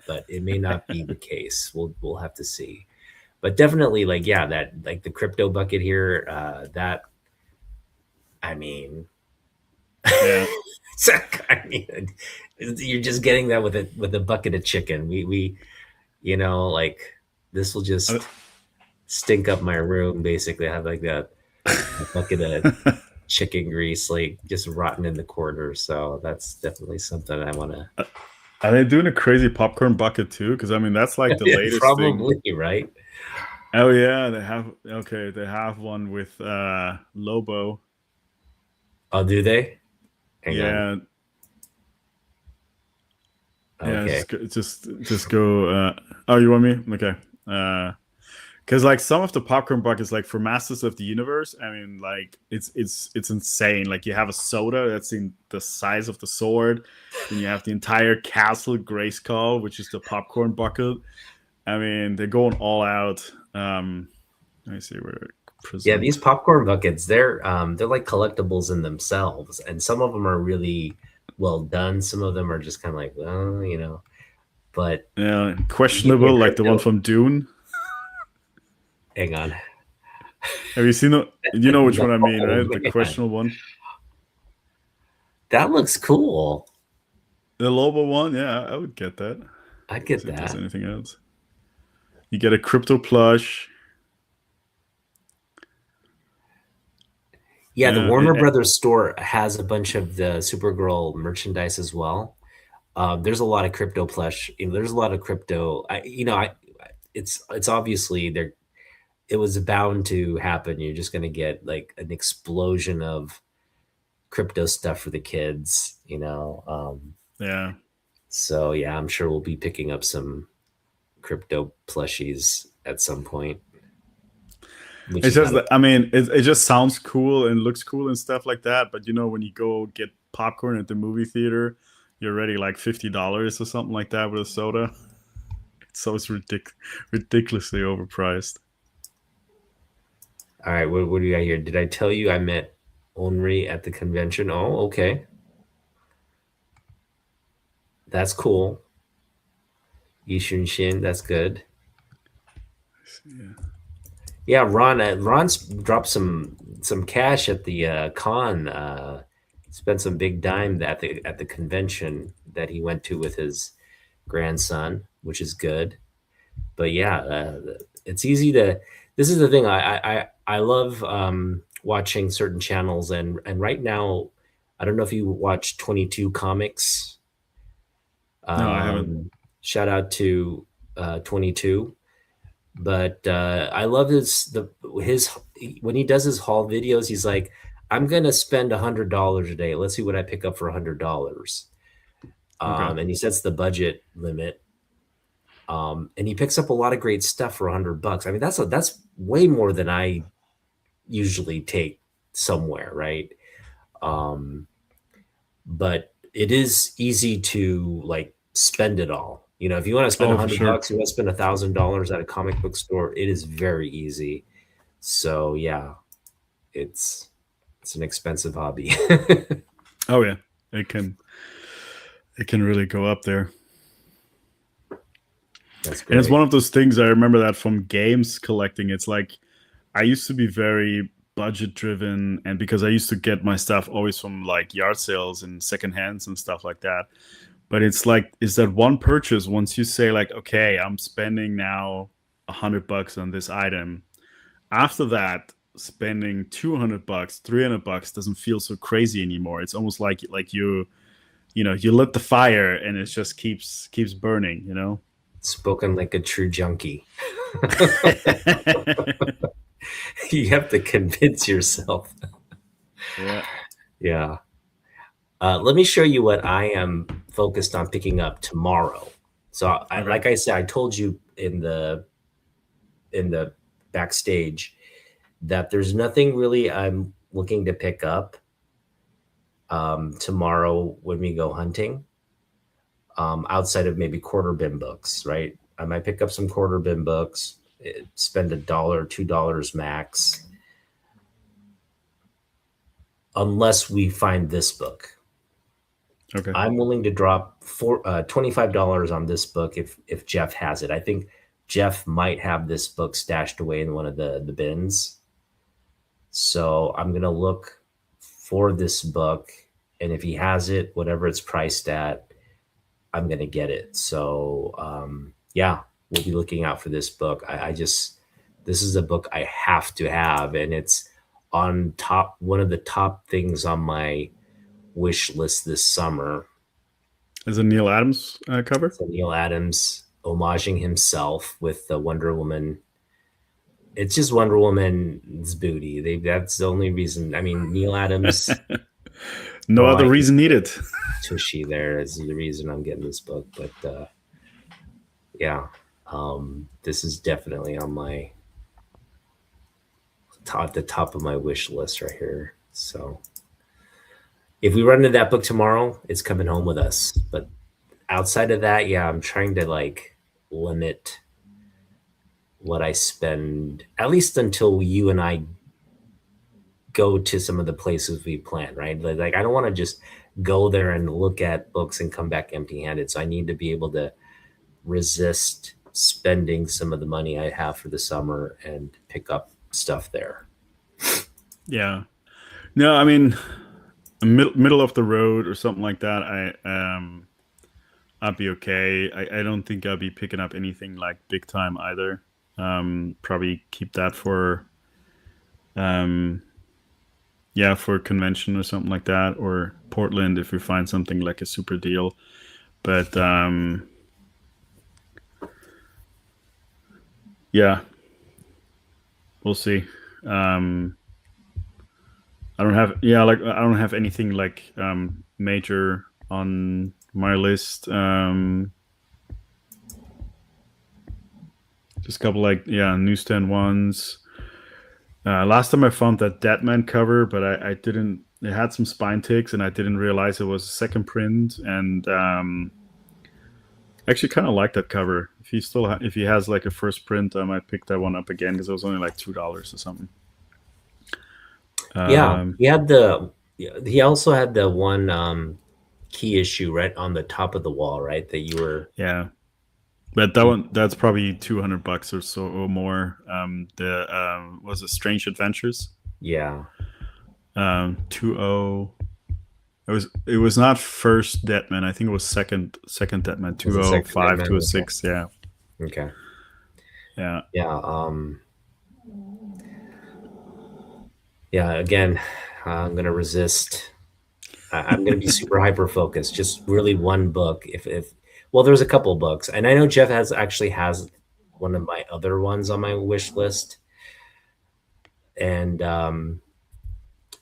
But it may not be the case. We'll have to see. But definitely, like yeah, that like the crypto bucket here. That I mean, Yeah. I mean, you're just getting that with a bucket of chicken. We like This will Uh, just stink up my room. Basically, I have like a bucket of chicken grease, like just rotten in the corner. So that's definitely something I want to. Are they doing a crazy popcorn bucket too? Because I mean, that's like the Yeah, latest thing. probably right. Oh yeah, they have. Okay, they have one with Lobo. Oh, do they? Hang on. Yeah, yeah. Okay. Just go. Oh, you want me? Okay. Because like some of the popcorn buckets, like for Masters of the Universe, I mean, like it's insane. Like you have a soda that's in the size of the sword, then you have the entire castle Grayskull, which is the popcorn bucket. I mean, they're going all out. Let me see where Yeah, these present. popcorn buckets, they're like collectibles in themselves, and some of them are really well done. Some of them are just kind of like, well, but Yeah, you give me a questionable, like the one crypto. from Dune. Hang on. Have you seen it? You know which No, one I mean, right? The man. questionable one, That looks cool. the Lobo one. Yeah, I would get that. I'd Let's get see if there's that. anything else. You get a crypto plush. Yeah, the Yeah, Warner Brothers store has a bunch of the Supergirl merchandise as well. There's a lot of crypto plush. There's a lot of crypto. It's obviously there. It was bound to happen. You're just going to get like an explosion of crypto stuff for the kids. yeah. So yeah, I'm sure we'll be picking up some crypto plushies at some point, which It's is just not a that I mean, it just sounds cool and looks cool and stuff like that. But you know, when you go get popcorn at the movie theater, you're already like $50 or something like that with a soda. It's ridiculously overpriced. All right, what do you got here? Did I tell you I met Onri at the convention? Oh, okay. That's cool. Yishun Shin, that's good. Yeah. Yeah, Ron's dropped some cash at the con. Spent some big dime at the convention that he went to with his grandson, which is good. But yeah, it's easy to. This is the thing. I love watching certain channels, and right now, I don't know if you watch 22 Comics. No, I haven't. Shout out to 22. But I love his when he does his haul videos. He's like, I'm gonna spend $100 a day. Let's see what I pick up for $100. Okay. And he sets the budget limit. And he picks up a lot of great stuff for $100. I mean, that's way more than I usually take somewhere, right? Um, but it is easy to like spend it all. If you want to spend a Oh, for hundred sure. bucks, you want to spend $1,000 at a comic book store. It is very easy. So yeah, it's it's an expensive hobby. Oh yeah, it can it can really go up there. That's And it's great. one of those things I remember that from games collecting. It's like I used to be very budget driven, and because I used to get my stuff always from like yard sales and second hands and stuff like that. But it's like, is that one purchase once you say like, okay, I'm spending now $100 on this item. After that, spending $200, $300 doesn't feel so crazy anymore. It's almost like you lit the fire and it just keeps burning. Spoken like a true junkie. You have to convince yourself. Yeah. Yeah. Let me show you what I am focused on picking up tomorrow. So, Okay. like I said, I told you in the backstage that there's nothing really I'm looking to pick up tomorrow when we go hunting, outside of maybe quarter bin books. Right? I might pick up some quarter bin books, spend $1, $2 max, unless we find this book. Okay. I'm willing to drop $25 on this book if Jeff has it. I think Jeff might have this book stashed away in one of the bins. So I'm gonna look for this book, and if he has it, whatever it's priced at, I'm gonna get it. So yeah, will be looking out for this book. I just this is a book I have to have, and it's on top one of the top things on my wish list this summer. Is a Neil Adams cover? So Neil Adams homaging himself with the Wonder Woman. It's just Wonder Woman's booty. That's the only reason. I mean, Neil Adams No other drawing reason needed. tushy there is the reason I'm getting this book. But yeah, this is definitely on my top, the top of my wish list right here. So if we run into that book tomorrow, it's coming home with us. But outside of that, yeah, I'm trying to like limit what I spend, at least until you and I go to some of the places we plan, right? Like I don't want to just go there and look at books and come back empty handed. So I need to be able to resist spending some of the money I have for the summer and pick up stuff there. Yeah. No, I mean, middle of the road or something like that. I'd be okay. I don't think I'll be picking up anything like big time either. Probably keep that for yeah, for convention or something like that, or Portland if we find something like a super deal. But yeah, we'll see. I don't have I don't have anything like major on my list. Just a couple like newsstand ones. Last time I found that Deadman cover, but I didn't. It had some spine ticks, and I didn't realize it was a second print. And actually, kind of like that cover. If he has like a first print, I might pick that one up again because it was only like $2 or something. Yeah, he had the. He also had the one key issue right on the top of the wall, right? That you were. Yeah, but that one that's probably $200 or so or more. The was it Strange Adventures? Yeah. 20. It was not first Deadman. I think it was second Deadman. Was it second 205, Deadman? 206. Yeah, Okay. yeah, Yeah. Yeah. Again, I'm gonna resist. I'm gonna be super hyper focused. Just really one book. If well, there's a couple books, and I know Jeff has one of my other ones on my wish list, and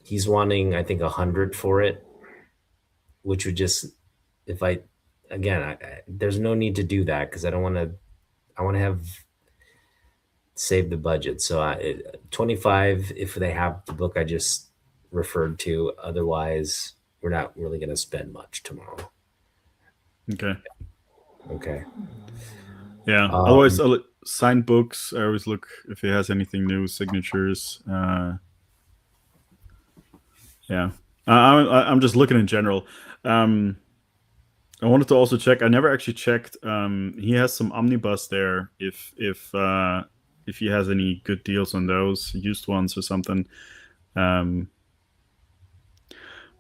he's wanting I think 100 for it, which would just if I again there's no need to do that because I don't want to. I want to have save the budget. So 25 if they have the book I just referred to. Otherwise, we're not really going to spend much tomorrow. okay, Okay. yeah. Otherwise, I'll signed books. I always look if he has anything new, signatures. Yeah, I'm just looking in general. I wanted to also check. I never actually checked. He has some omnibus there. If he has any good deals on those used ones or something,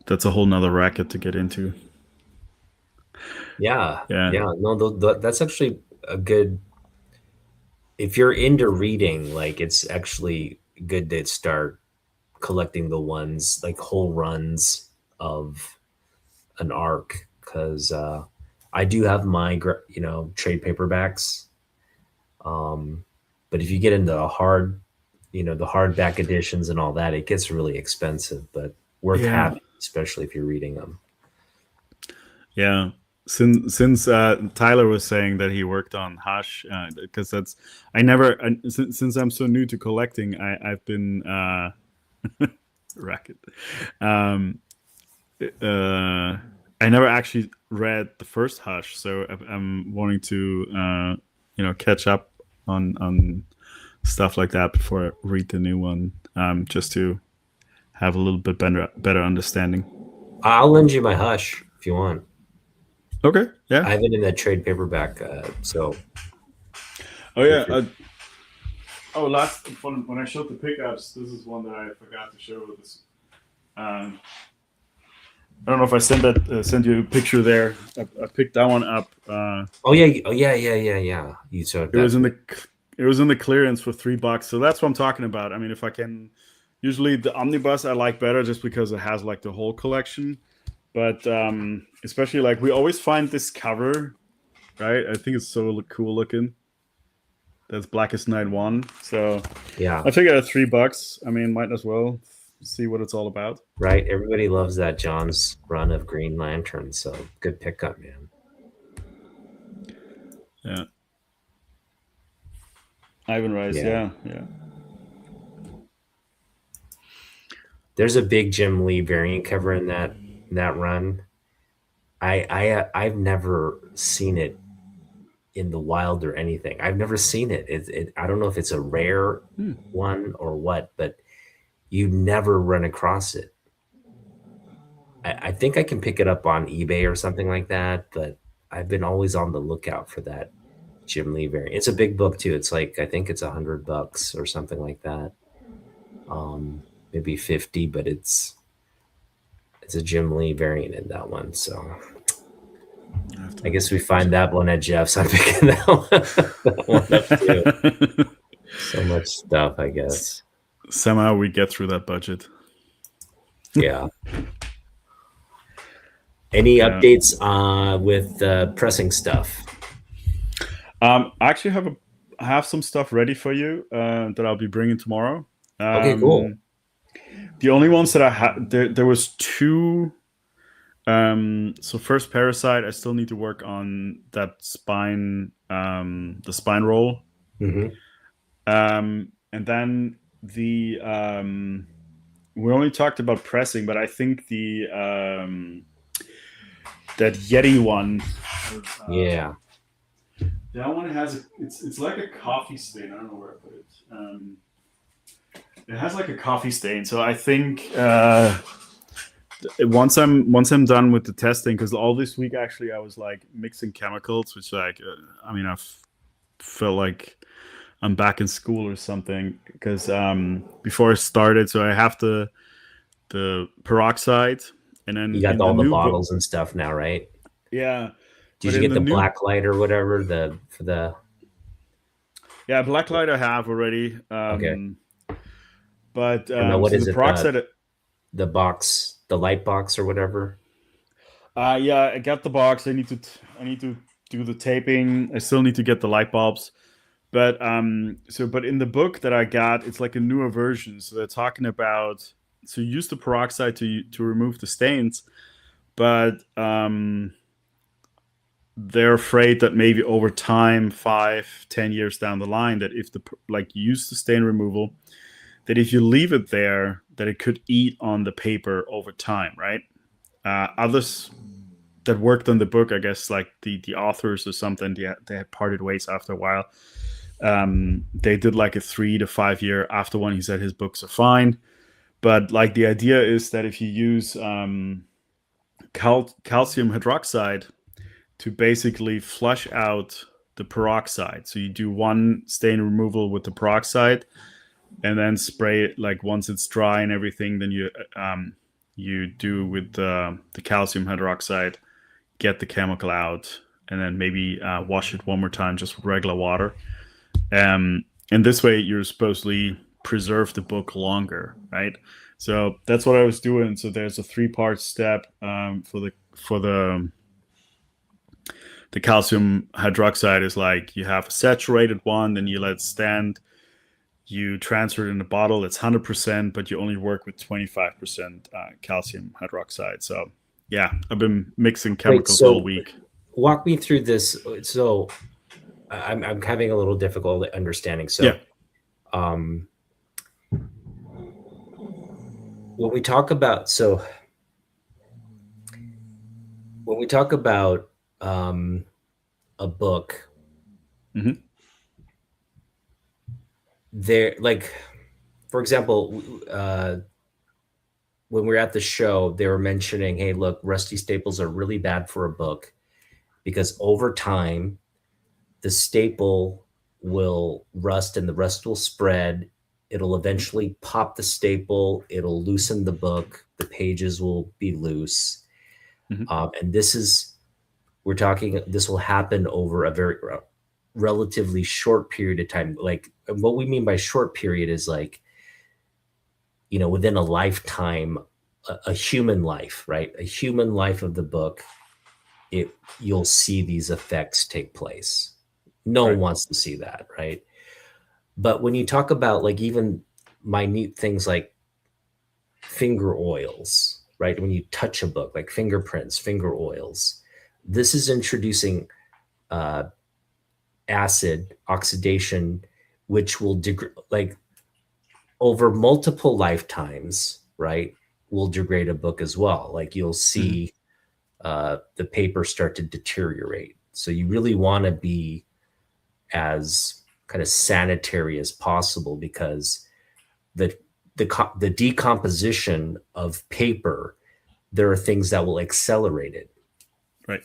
that's a whole nother racket to get into. Yeah. Yeah, Yeah. No, that's actually a good. If you're into reading, like it's actually good to start collecting the ones like whole runs of an arc because I do have my trade paperbacks. But if you get into the hard, the hardback editions and all that, it gets really expensive, but worth yeah, having, especially if you're reading them. yeah. Since Tyler was saying that he worked on Hush, because that's since I'm so new to collecting, I've been racket. I never actually read the first Hush, so I'm wanting to catch up on stuff like that before I read the new one, just to have a little bit better understanding. I'll lend you my Hush if you want. Okay, yeah. I have it in that trade paperback. So. Oh yeah. Last when I showed the pickups, this is one that I forgot to show. This I don't know if I sent you a picture there. I picked that one up. Oh yeah, oh yeah. You showed It that was to in me. the clearance for $3. So that's what I'm talking about. I mean, if I can, usually the omnibus I like better just because it has like the whole collection. But especially like we always find this cover, right? I think it's so cool looking. That's Blackest Night one. So Yeah, I figured at $3. I mean, might as well see what it's all about. right. Everybody loves that John's run of Green Lantern, so good pickup, man. Yeah, Ivan Rice. Yeah, Yeah, yeah. there's a big Jim Lee variant cover in that run. I've never seen it in the wild or anything. I've never seen it. I don't know if it's a rare Hmm. one or what, but you never run across it. I think I can pick it up on eBay or something like that, but I've been always on the lookout for that Jim Lee variant. It's a big book too. It's like I think it's $100 or something like that. Maybe 50, but it's a Jim Lee variant in that one. So I have I to guess we find check. that one at Jeff's. I'm picking that one up too. So much stuff, I guess. Somehow we get through that budget. Yeah. Any Yeah. updates with pressing stuff? I actually have some stuff ready for you that I'll be bringing tomorrow. Okay, cool. The only ones that I had there was two. So first, Parasite. I still need to work on that spine, the spine roll, Hmm. and then we only talked about pressing, but I think the that Yeti one. Yeah. That one has it's like a coffee stain. I don't know where I put it. It has like a coffee stain. So I think once I'm done with the testing, because all this week actually I was like mixing chemicals, which like I mean I've felt like I'm back in school or something because before I started, so I have the peroxide, and You then got in the all the new book, bottles and stuff now, right? yeah. Did But you in get the the new black light or whatever? The for the Yeah, blacklight I have already. Okay. But Or no, what so the is it? peroxide, The box, the light box or whatever. yeah, I got the box. I need to do the taping. I still need to get the light bulbs. But but in the book that I got, it's like a newer version. So they're talking about, so you use the peroxide to remove the stains, but they're afraid that maybe over time, 5, 10 years down the line, that if like you use the stain removal, that if you leave it there, that it could eat on the paper over time, right? Others that worked on the book, I guess, like the authors or something, they had parted ways after a while. They did like a 3 to 5 year after one. He said his books are fine, but like the idea is that if you use calcium hydroxide to basically flush out the peroxide, so you do one stain removal with the peroxide, and then spray it like once it's dry and everything. Then you do with the calcium hydroxide, get the chemical out, and then maybe wash it one more time just with regular water. And this way, you're supposedly preserve the book longer, right? So that's what I was doing. So there's a 3-part step for the calcium hydroxide is like you have a saturated one, then you let it stand, you transfer it in a bottle, it's 100%, but you only work with 25% calcium hydroxide. So yeah, I've been mixing Wait, chemicals all so week. walk me through this. So I'm having a little difficult understanding. Yeah. So um, when we talk about when we talk about a book, Hmm. there like for example, when we were at the show, they were mentioning, hey, look, rusty staples are really bad for a book because over time the staple will rust and the rust will spread. It'll eventually pop the staple, it'll loosen the book, the pages will be loose. Mhm. And this will happen over a very relatively short period of time. Like what we mean by short period is like, within a lifetime, a human life, right? A human life of the book, you'll see these effects take place. No one Right. wants to see that, right? But when you talk about like even minute things like finger oils, right? When you touch a book, like fingerprints, finger oils, this is introducing uh, acid oxidation, which will like over multiple lifetimes, right? Will degrade a book as well. Like you'll Mhm. see the paper start to deteriorate. So you really want to be as kind of sanitary as possible because the the decomposition of paper, there are things that will accelerate it. Right.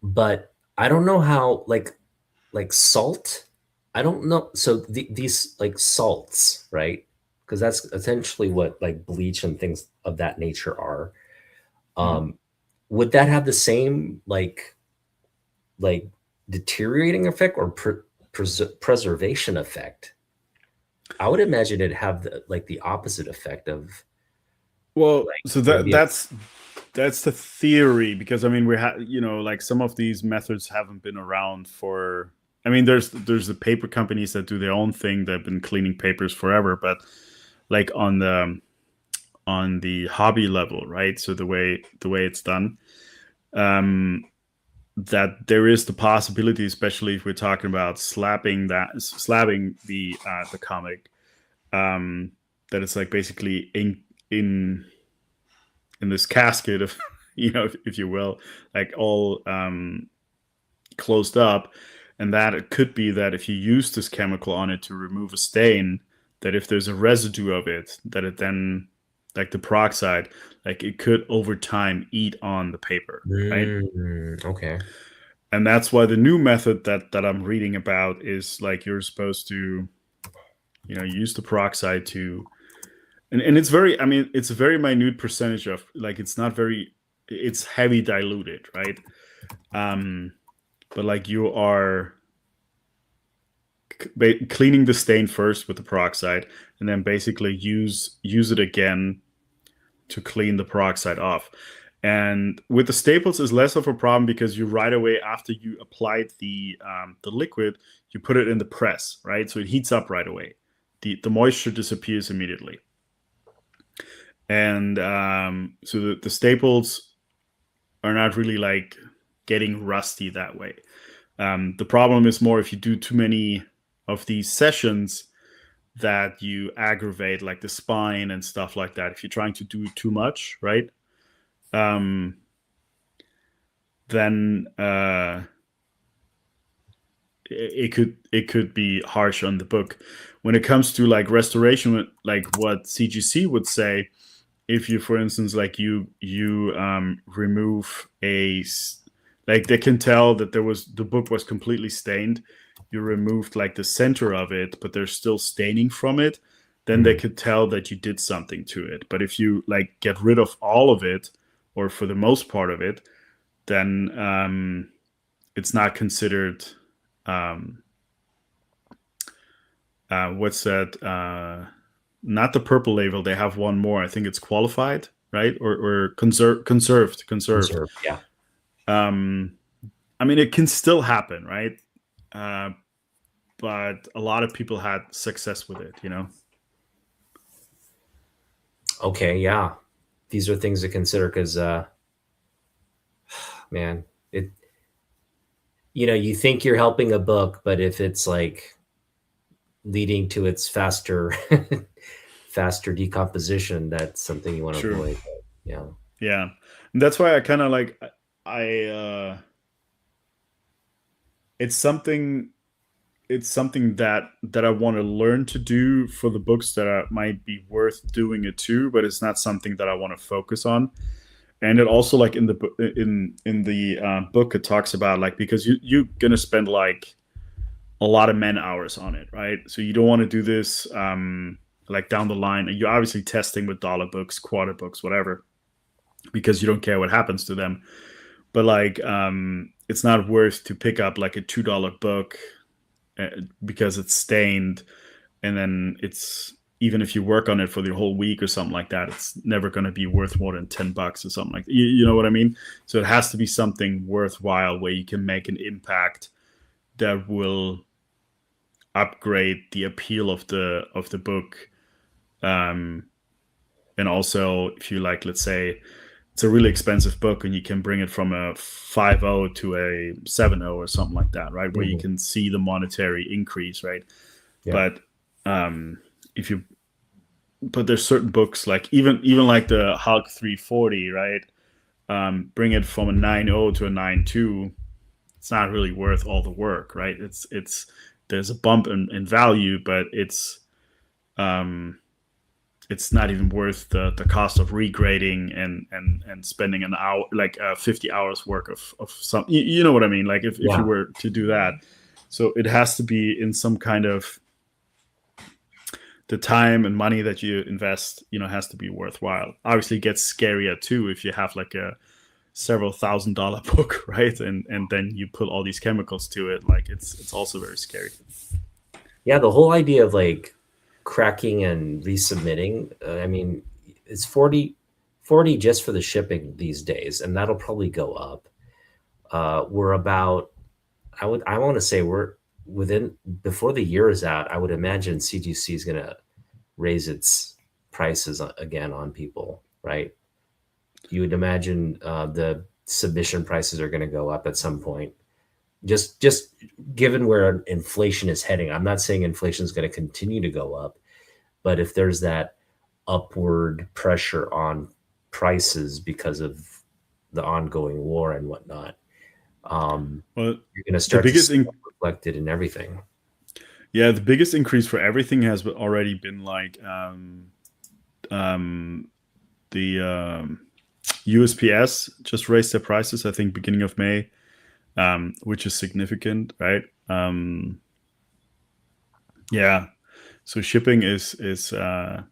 But I don't know how like salt. I don't know. So these like salts, right? Because that's essentially what like bleach and things of that nature are. Mhm. Um, would that have the same like deteriorating effect or preservation effect? I would imagine it'd have the opposite effect of Well, like so maybe that's the theory, because I mean we have, like, some of these methods haven't been around for. I mean, there's the paper companies that do their own thing. They've been cleaning papers forever, but like on the hobby level, right? So the way it's done, um, that there is the possibility, especially if we're talking about slabbing the comic, um, that it's like basically in in this casket of if you will, like all closed up, and that it could be that if you use this chemical on it to remove a stain, that if there's a residue of it, that it then, like the peroxide, like it could over time eat on the paper, right? Okay. And that's why the new method that I'm reading about is like you're supposed to use the peroxide to, and it's very, I mean, it's a very minute percentage of, like, it's not very, it's heavy diluted, right? um but like you are cleaning the stain first with the peroxide, and then basically use it again to clean the peroxide off. And with the staples is less of a problem because you right away after you applied the liquid, you put it in the press, right? So it heats up right away. The moisture disappears immediately. And so the staples are not really like getting rusty that way. The problem is more if you do too many of these sessions, that you aggravate like the spine and stuff like that. If you're trying to do too much, right? Um, then it could be harsh on the book. When it comes to like restoration, like what CGC would say, if you, for instance, like you remove like they can tell that the book was completely stained. You removed like the center of it, but there's still staining from it. Then they Mm. could tell that you did something to it. But if you like get rid of all of it, or for the most part of it, then it's not considered. Um, what's that? Not the purple label. They have one more. I think it's qualified, right? Or conserved. Reserve. Yeah. Um, I mean, it can still happen, right? Uh, but a lot of people had success with it. Okay. Yeah. These are things to consider because, man, it you think you're helping a book, but if it's like leading to its faster faster decomposition, that's something you want to Sure. avoid. But, yeah. Yeah, and that's why I kind of like I. It's something. It's something that I want to learn to do for the books that might be worth doing it too, but it's not something that I want to focus on. And it also, like, in the book, it talks about, like, because you're gonna spend like a lot of man hours on it, right? So you don't want to do this like down the line. You're obviously testing with dollar books, quarter books, whatever. because you don't care what happens to them. But like, it's not worth to pick up like a $2 book because it's stained, and then it's, even if you work on it for the whole week or something like that, it's never going to be worth more than $10 or something like that. You know what I mean? So it has to be something worthwhile where you can make an impact that will upgrade the appeal of the book. And also, if you like, let's say it's a really expensive book and you can bring it from a 5.0 to a 7.0 or something like that, right? Where you Mhm. can see the monetary increase, right? Yeah. But if you, but there's certain books like even like the Hulk 340, right? Bring it from a 9.0 to a 9.2, it's not really worth all the work, right? It's there's a bump in value, but um, it's not even worth the cost of regrading and spending an hour, like 50 hours work of some, you know what I mean, like if you Yeah. were to do that. So it has to be in some kind of, the time and money that you invest, has to be worthwhile. Obviously it gets scarier too if you have like a several $1,000 book, right? And then you put all these chemicals to it, like it's also very scary. Yeah, the whole idea of like cracking and resubmitting, I mean, it's 40 just for the shipping these days, and that'll probably go up. We're about, I want to say we're within, before the year is out, I would imagine CGC is going to raise its prices again on people, right? You would imagine the submission prices are going to go up at some point. Just given where inflation is heading, I'm not saying inflation is going to continue to go up, but if there's that upward pressure on prices because of the ongoing war and whatnot, Well, you're going to the start to biggest see in- that reflected in everything. yeah, the biggest increase for everything has already been like, um, the USPS just raised their prices, I think beginning of May, which is significant, right? Yeah, so shipping is I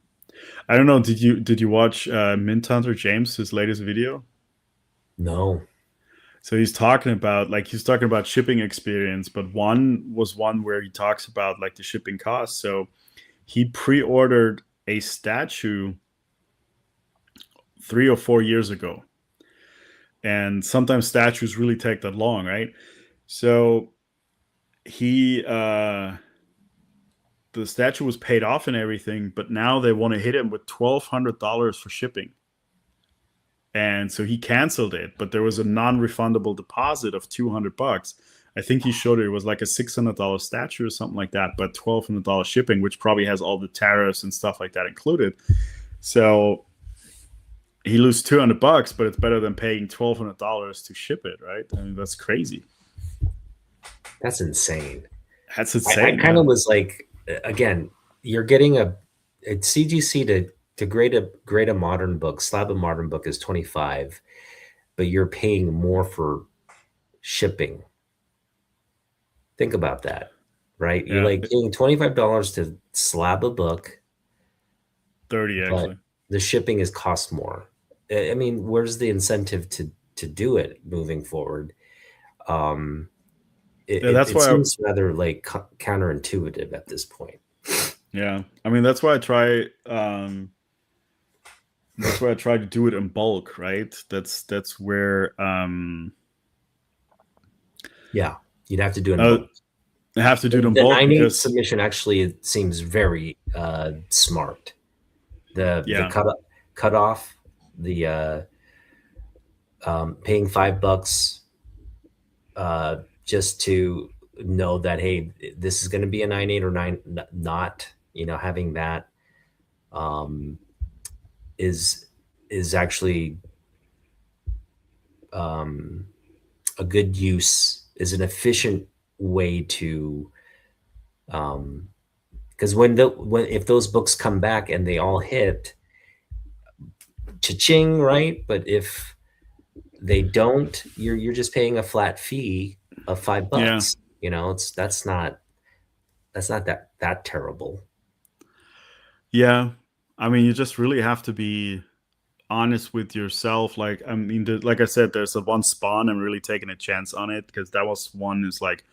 don't know. Did you watch Mint Hunter James, his latest video? No. So he's talking about shipping experience, but one where he talks about like the shipping costs. So he pre-ordered a statue 3 or 4 years ago, and sometimes statues really take that long, right? So he the statue was paid off and everything, but now they want to hit him with $1,200 for shipping. And so he canceled it, but there was a non-refundable deposit of $200. I think he showed it was like a $600 statue or something like that, but $1,200 shipping, which probably has all the tariffs and stuff like that included. So he loses $200, but it's better than paying $1,200 to ship it, right? I mean, that's crazy. That's insane. That's I insane. kind Yeah, of was like, again, you're getting a CGC to grade a modern book, slab a modern book is 25, but you're paying more for shipping. Think about that, right? You're yeah, like paying $25 to slab a book, 30 but actually. the shipping is cost more. I mean, where's the incentive to do it moving forward? Um, Yeah, that's it why. seems rather like counterintuitive at this point. Yeah, I mean that's why I try. That's why I try to do it in bulk, right? That's where Yeah, you'd have to do it in uh, bulk. I have to do it in The bulk 9.8 because submission actually it seems very smart. The yeah, cut off, the paying $5 just to know that hey, this is going to be a 9.8 or nine, not, having that um, is is actually um, a good use, is an efficient way to because when if those books come back and they all hit, cha-ching, right? But if they don't, you're just paying a flat fee of five yeah, bucks. It's that's not that terrible. yeah. I mean, you just really have to be honest with yourself. Like, I mean, like I said, there's a one Spawn. I'm really taking a chance on it because that was one is like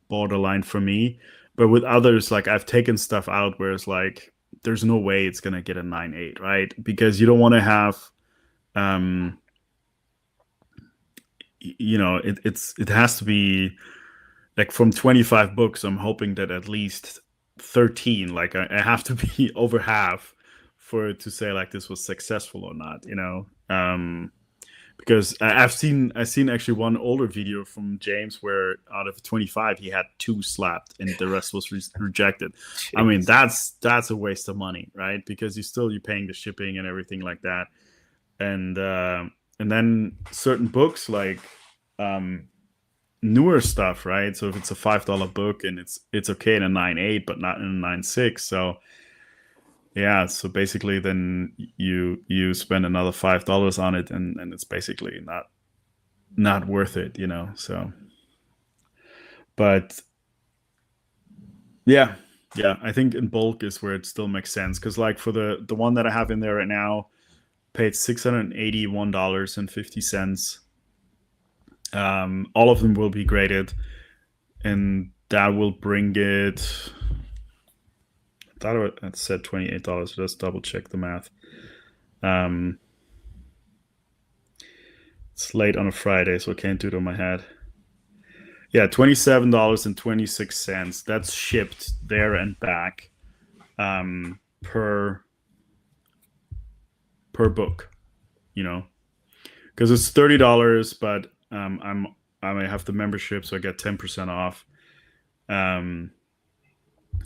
borderline for me. But with others, like I've taken stuff out where it's like there's no way it's gonna get a 9.8, right? Because you don't want to have, um, it has to be like from 25 books. I'm hoping that at least 13, like I have to be over half for it to say like this was successful or not. Because I've seen actually one older video from James where out of 25 he had 2 slapped and the rest was rejected. I mean, Jeez. that's a waste of money, right? Because you're paying the shipping and everything like that, and then certain books like newer stuff, right? So if it's a $5 book and it's okay in a 9.8 but not in a 9.6, so yeah, so basically then you spend another $5 on it, and it's basically not worth it, So, but yeah, I think in bulk is where it still makes sense because like for the one that I have in there right now, paid $681.50. All of them will be graded, and that will bring it. I thought it said $28. So let's double check the math. It's late on a Friday, so I can't do it on my head. Yeah, $27.26. That's shipped there and back, per book. Because it's $30, but I may have the membership, so I get 10% off.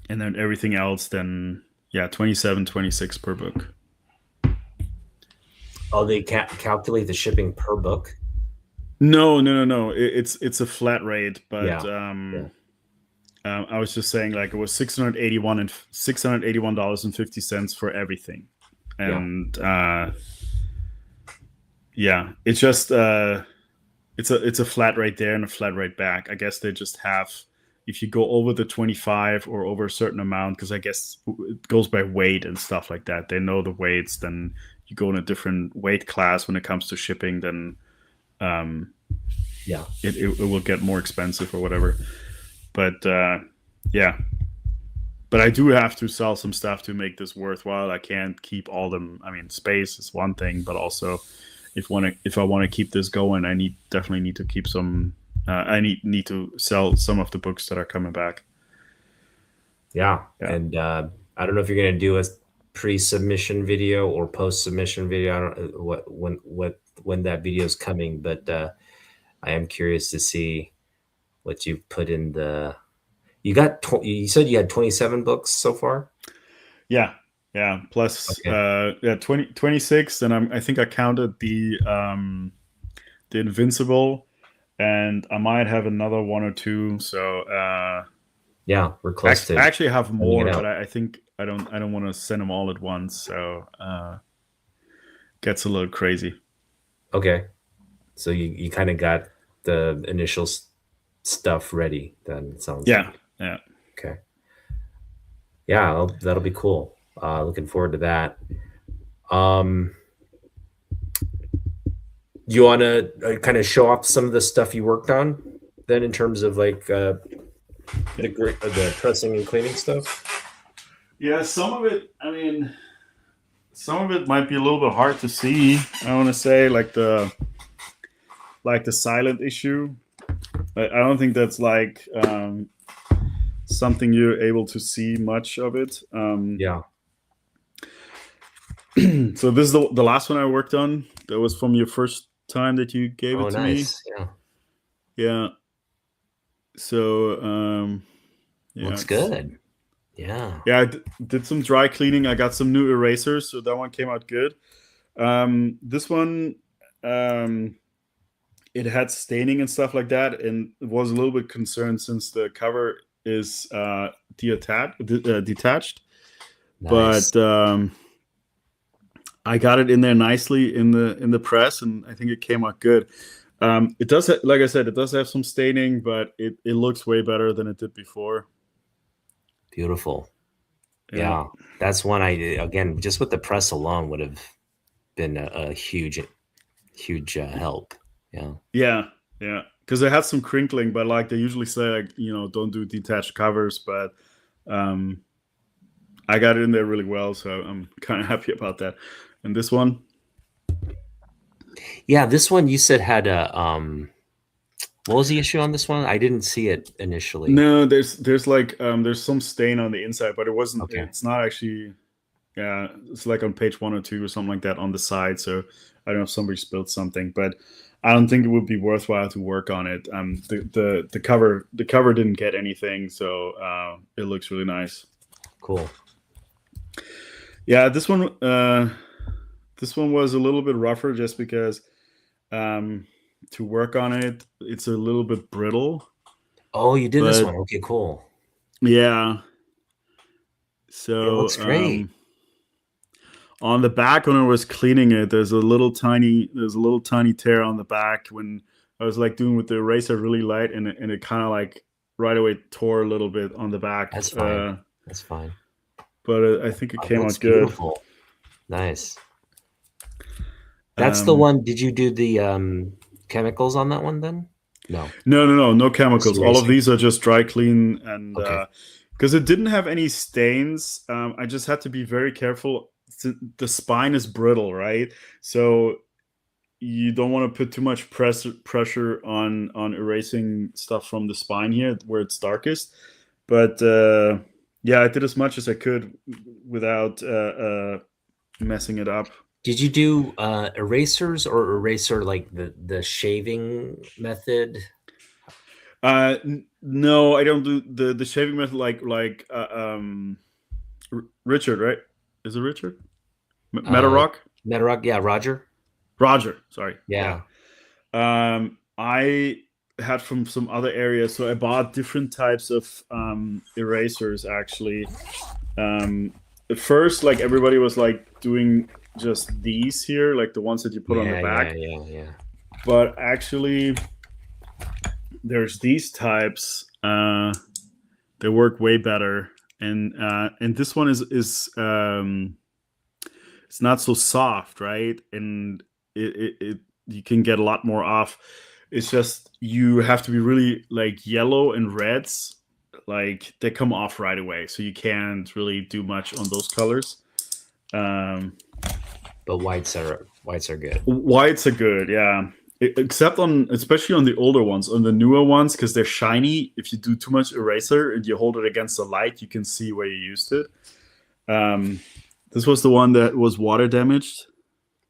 And then everything else, then yeah, 27.26 per book. Oh, they calculate the shipping per book? No. It's a flat rate, but Yeah. I was just saying like it was $681.50 for everything, and yeah, it's just it's a flat rate there and a flat rate back. I guess they just have, if you go over the 25 or over a certain amount, because I guess it goes by weight and stuff like that. They know the weights. Then you go in a different weight class when it comes to shipping. Then it will get more expensive or whatever. But yeah, but I do have to sell some stuff to make this worthwhile. I can't keep all them. I mean, space is one thing, but also if I want to keep this going, I definitely need to keep some. I need to sell some of the books that are coming back. Yeah. And I don't know if you're going to do a pre-submission video or post-submission video. I don't know when that video is coming, but I am curious to see what you put in the. You said you had 27 books so far. Yeah. Plus, 26, and I think I counted the Invincible, and I might have another one or two. So yeah, we're close to. I actually have more, but I think I don't want to send them all at once. So gets a little crazy. Okay, so you kind of got the initial stuff ready. Then it sounds. Yeah. Okay. Yeah, that'll be cool. Looking forward to that. You want to kind of show off some of the stuff you worked on, then, in terms of like the pressing and cleaning stuff? Yeah, some of it. I mean, some of it might be a little bit hard to see. I want to say like the silent issue. I don't think that's like something you're able to see much of it. Yeah. So this is the last one I worked on. That was from your first time that you gave it to nice. me. Yeah. So looks good. Yeah. Yeah, I did some dry cleaning. I got some new erasers, so that one came out good. This one, it had staining and stuff like that, and was a little bit concerned since the cover is detached. Nice. But I got it in there nicely in the press, and I think it came out good. It does, like I said, it does have some staining, but it looks way better than it did before. Beautiful. Yeah, that's one I, again, just with the press alone, would have been a huge help. Yeah. Yeah, yeah. Because they had some crinkling, but like they usually say, like, don't do detached covers. But um, I got it in there really well, so I'm kind of happy about that. And this one, Yeah, this one you said had a what was the issue on this one? I didn't see it initially. no, there's like there's some stain on the inside, but it wasn't. Okay. It's not actually. Yeah, it's like on page 1 or 2 or something like that on the side. So I don't know if somebody spilled something, but I don't think it would be worthwhile to work on it. The cover didn't get anything, so it looks really nice. Cool. Yeah, this one was a little bit rougher just because um, to work on it, it's a little bit brittle. Oh, you did this But one. Okay, cool. yeah, It looks so great. on the back when I was cleaning it, there's a little tiny tear on the back when I was like doing with the eraser really light, and it kind of like right away tore a little bit on the back. That's fine. That's fine. But I think it Oh, it came looks out good. beautiful. Nice. That's the Um, one. Did you do the chemicals on that one then? No, no just chemicals. All of eraser. these are just dry clean, and Okay. because it didn't have any stains, I just had to be very careful. The spine is brittle, right? So you don't want to put too much pressure on erasing stuff from the spine here where it's darkest. But yeah, I did as much as I could without messing it up. Did you do erasers or eraser like the shaving method? No, I don't do the shaving method like Richard, right? Is it Richard? Meta Uh, Rock? Metarog, yeah, Roger. Roger, sorry. Yeah. Yeah, I had from some other areas, so I bought different types of erasers actually. At first, like everybody was like doing just these here, like the ones that you put on the back. yeah. But actually, there's these types. They work way better, and this one is it's not so soft, right? And it you can get a lot more off. It's just you have to be really like yellow and reds, like they come off right away, so you can't really do much on those colors. Um, But whites are good. Whites are good, yeah. Except on, especially on the older ones, on the newer ones, because they're shiny. If you do too much eraser and you hold it against the light, you can see where you used it. Um, this was the one that was water damaged.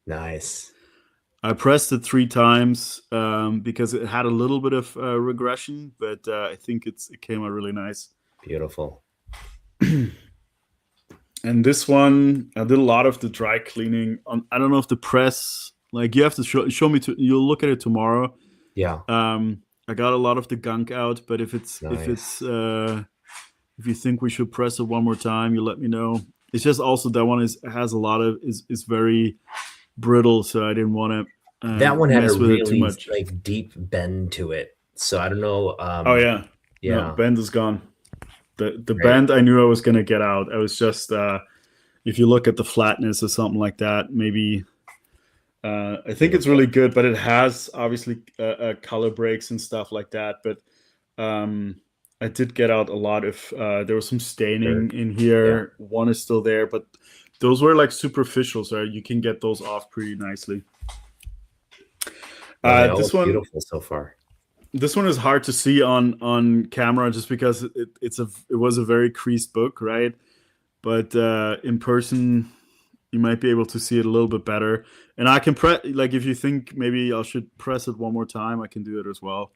Nice. I pressed it 3 times because it had a little bit of regression, but I think it came out really nice. Beautiful. And this one, I did a lot of the dry cleaning. I don't know if the press, like you have to show me. You'll look at it tomorrow. Yeah. I got a lot of the gunk out, but if Nice. you think we should press it one more time, you let me know. It's just also that one has a lot of is very brittle, so I didn't want to That one had a mess with it too really much. like deep bend to it. So I don't know. Oh yeah, no, Yeah. bend is gone. The Right. bend I knew I was gonna get out. I was just if you look at the flatness or something like that, maybe I think it's Beautiful. really good, but it has obviously color breaks and stuff like that. But I did get out a lot of. There was some staining Dirt. in Yeah. here. One is still there, but those were like superficial, so you can get those off pretty nicely. No, they all This look one, beautiful so far. this one is hard to see on camera just because it was a very creased book, right? But in person, you might be able to see it a little bit better. And I can press, like, if you think maybe I should press it one more time, I can do it as well.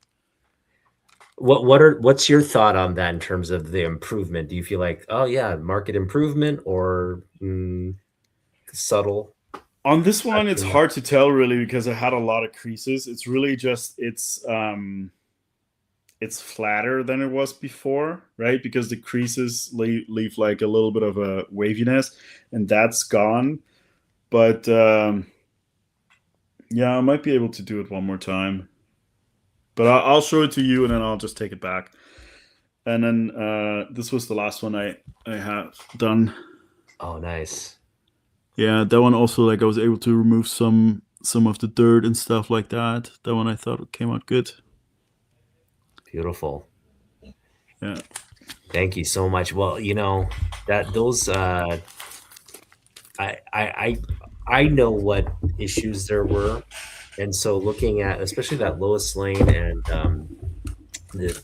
What's your thought on that in terms of the improvement? Do you feel like, oh yeah, market improvement or subtle? On this Not one, it's too much. hard to tell really because I had a lot of creases. It's really just it's flatter than it was before, right? Because the creases leave like a little bit of a waviness, and that's gone. But yeah, I might be able to do it one more time. But I'll show it to you, and then I'll just take it back. And then this was the last one I have done. Oh, nice. Yeah, that one also, like, I was able to remove some of the dirt and stuff like that. That one I thought came out good. Beautiful. Yeah. Thank you so much. Well, that those I I I I know what issues there were, and so looking at especially that Lois Lane and the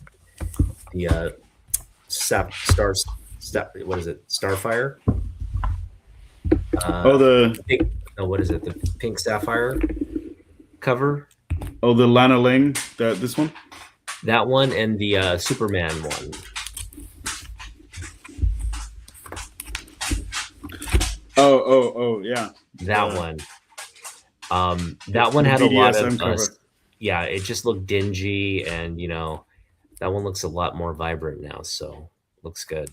what is it, Starfire? Oh, The pink, no, what is it, the pink sapphire cover? the Lana Lang, that this one. That one and the Superman one. Oh, yeah. That The one. That one the had a lot of BDSM cover. yeah, it just looked dingy, and that one looks a lot more vibrant now, so looks good.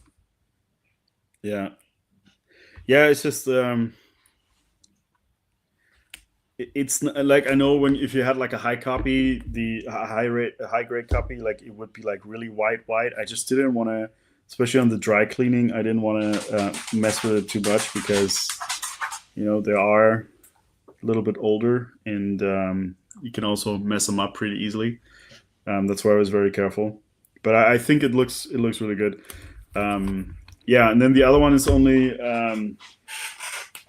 Yeah. Yeah, it's just it's like, I know when if you had like a high copy, the high grade copy, like it would be like really white. I just didn't want to, especially on the dry cleaning, I didn't want to mess with it too much because they are a little bit older, and you can also mess them up pretty easily. That's why I was very careful. But I think it looks really good. Um, yeah, and then the other one is only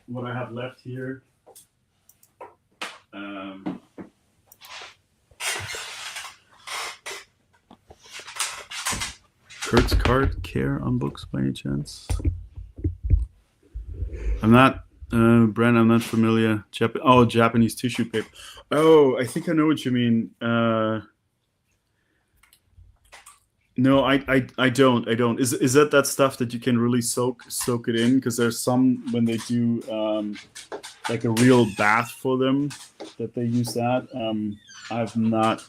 what I have left here. Um, Kurt's Card Care on books by any chance? I'm not, Brand. I'm not familiar. Japanese tissue paper. Oh, I think I know what you mean. No, I don't. I don't. Is that stuff that you can really soak it in? Because there's some when they do like a real bath for them that they use that. I've not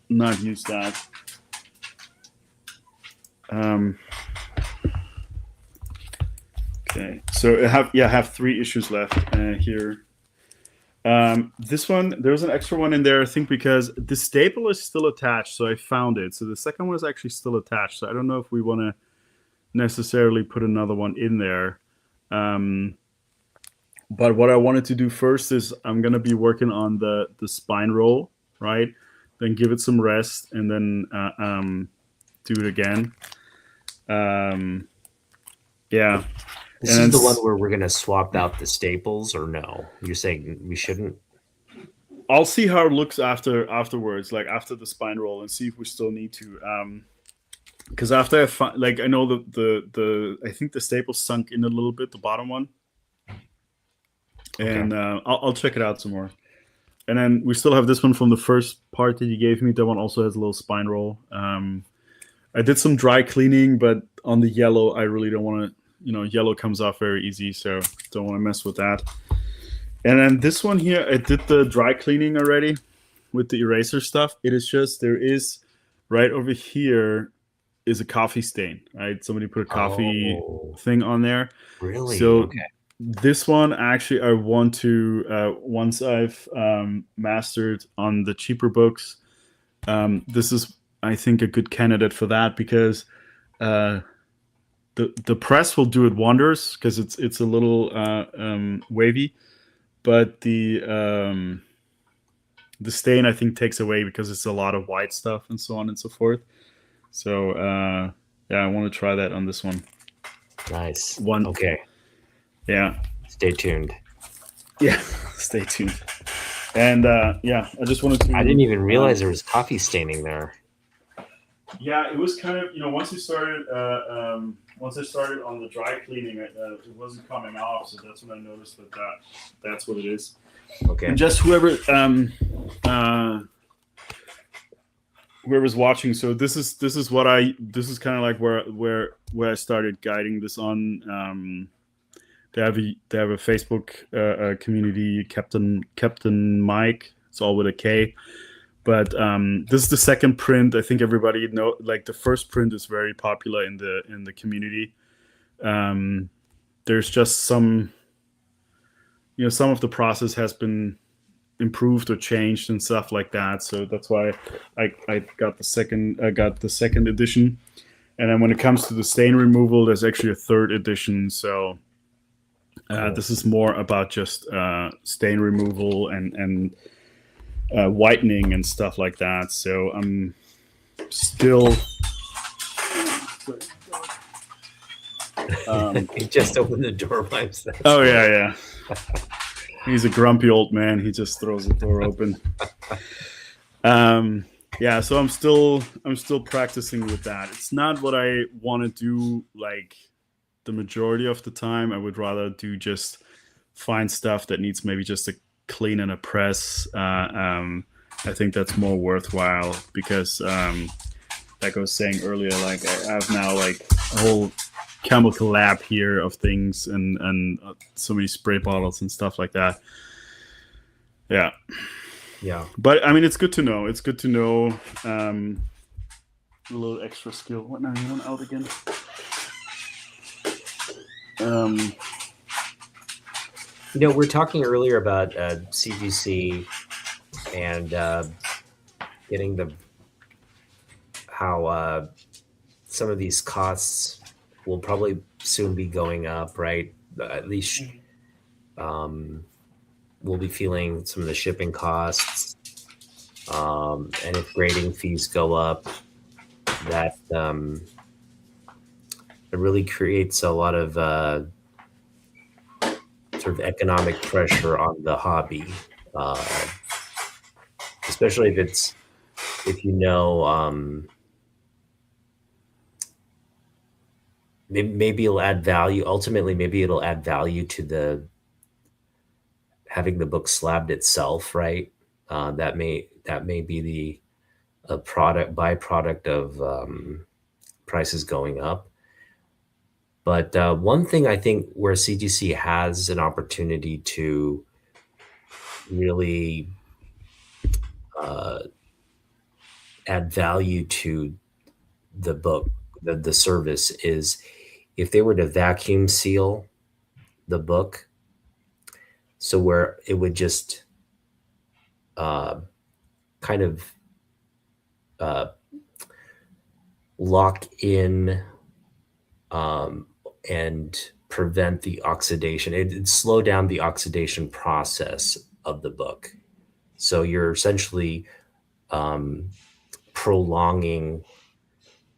used that. Um, okay, so I have 3 issues left here. This one, there's an extra one in there, I think, because the staple is still attached. So I found it. So the second one is actually still attached. So I don't know if we want to necessarily put another one in there. But what I wanted to do first is I'm gonna be working on the spine roll, right? Then give it some rest, and then do it again. Yeah, This is and the one where we're gonna swap out the staples, or no? You're saying we shouldn't? I'll see how it looks afterwards, like after the spine roll, and see if we still need to. Because after I know the I think the staple sunk in a little bit, the bottom one, and I'll check it out some more. And then we still have this one from the first part that you gave me. That one also has a little spine roll. I did some dry cleaning, but on the yellow, I really don't want to. Yellow comes off very easy, so don't want to mess with that. And then this one here, I did the dry cleaning already with the eraser stuff. It is just, there is right over here is a coffee stain, right? Somebody put a coffee thing on there. Really? So Okay. this one, actually, I want to, once I've mastered on the cheaper books, this is, I think, a good candidate for that, because the press will do it wonders, because it's a little wavy, but the stain, I think, takes away because it's a lot of white stuff and so on and so forth. So yeah, I want to try that on this one. Nice. One. Okay. Yeah. Stay tuned. Yeah. Stay tuned. And yeah, I just wanted to. I didn't even realize there was coffee staining there. Yeah, it was kind of, once I started on the dry cleaning, it wasn't coming off, so that's when I noticed that's what it is. Okay. And just whoever's watching, so this is kind of like where I started guiding this on. They have a Facebook community, Captain Mike. It's all with a K. But this is the second print. I think everybody know. Like, the first print is very popular in the community. There's just some of the process has been improved or changed and stuff like that. So that's why I got the second edition. And then when it comes to the stain removal, there's actually a third edition. So Cool. This is more about just stain removal and whitening and stuff like that. So I'm still. He just opened the door by himself. Oh yeah. He's a grumpy old man. He just throws the door open. Yeah, so I'm still practicing with that. It's not what I want to do like the majority of the time. I would rather do just find stuff that needs maybe just a clean and a press. I think that's more worthwhile because, like I was saying earlier, like I have now like a whole chemical lab here of things and so many spray bottles and stuff like that. Yeah. Yeah. But I mean, it's good to know. It's good to know a little extra skill. What now? You want out again? We're talking earlier about CGC and getting how some of these costs will probably soon be going up, right? At least we'll be feeling some of the shipping costs, and if grading fees go up, that it really creates a lot of sort of economic pressure on the hobby, uh, especially if maybe it'll add value. Ultimately, maybe it'll add value to the having the book slabbed itself, right? That may be the a product byproduct of prices going up. But one thing I think where CGC has an opportunity to really uh, add value to the book, the service, is if they were to vacuum seal the book, so where it would just uh, kind of uh, lock in um, and prevent the oxidation. It'd slow down the oxidation process of the book. So you're essentially um, prolonging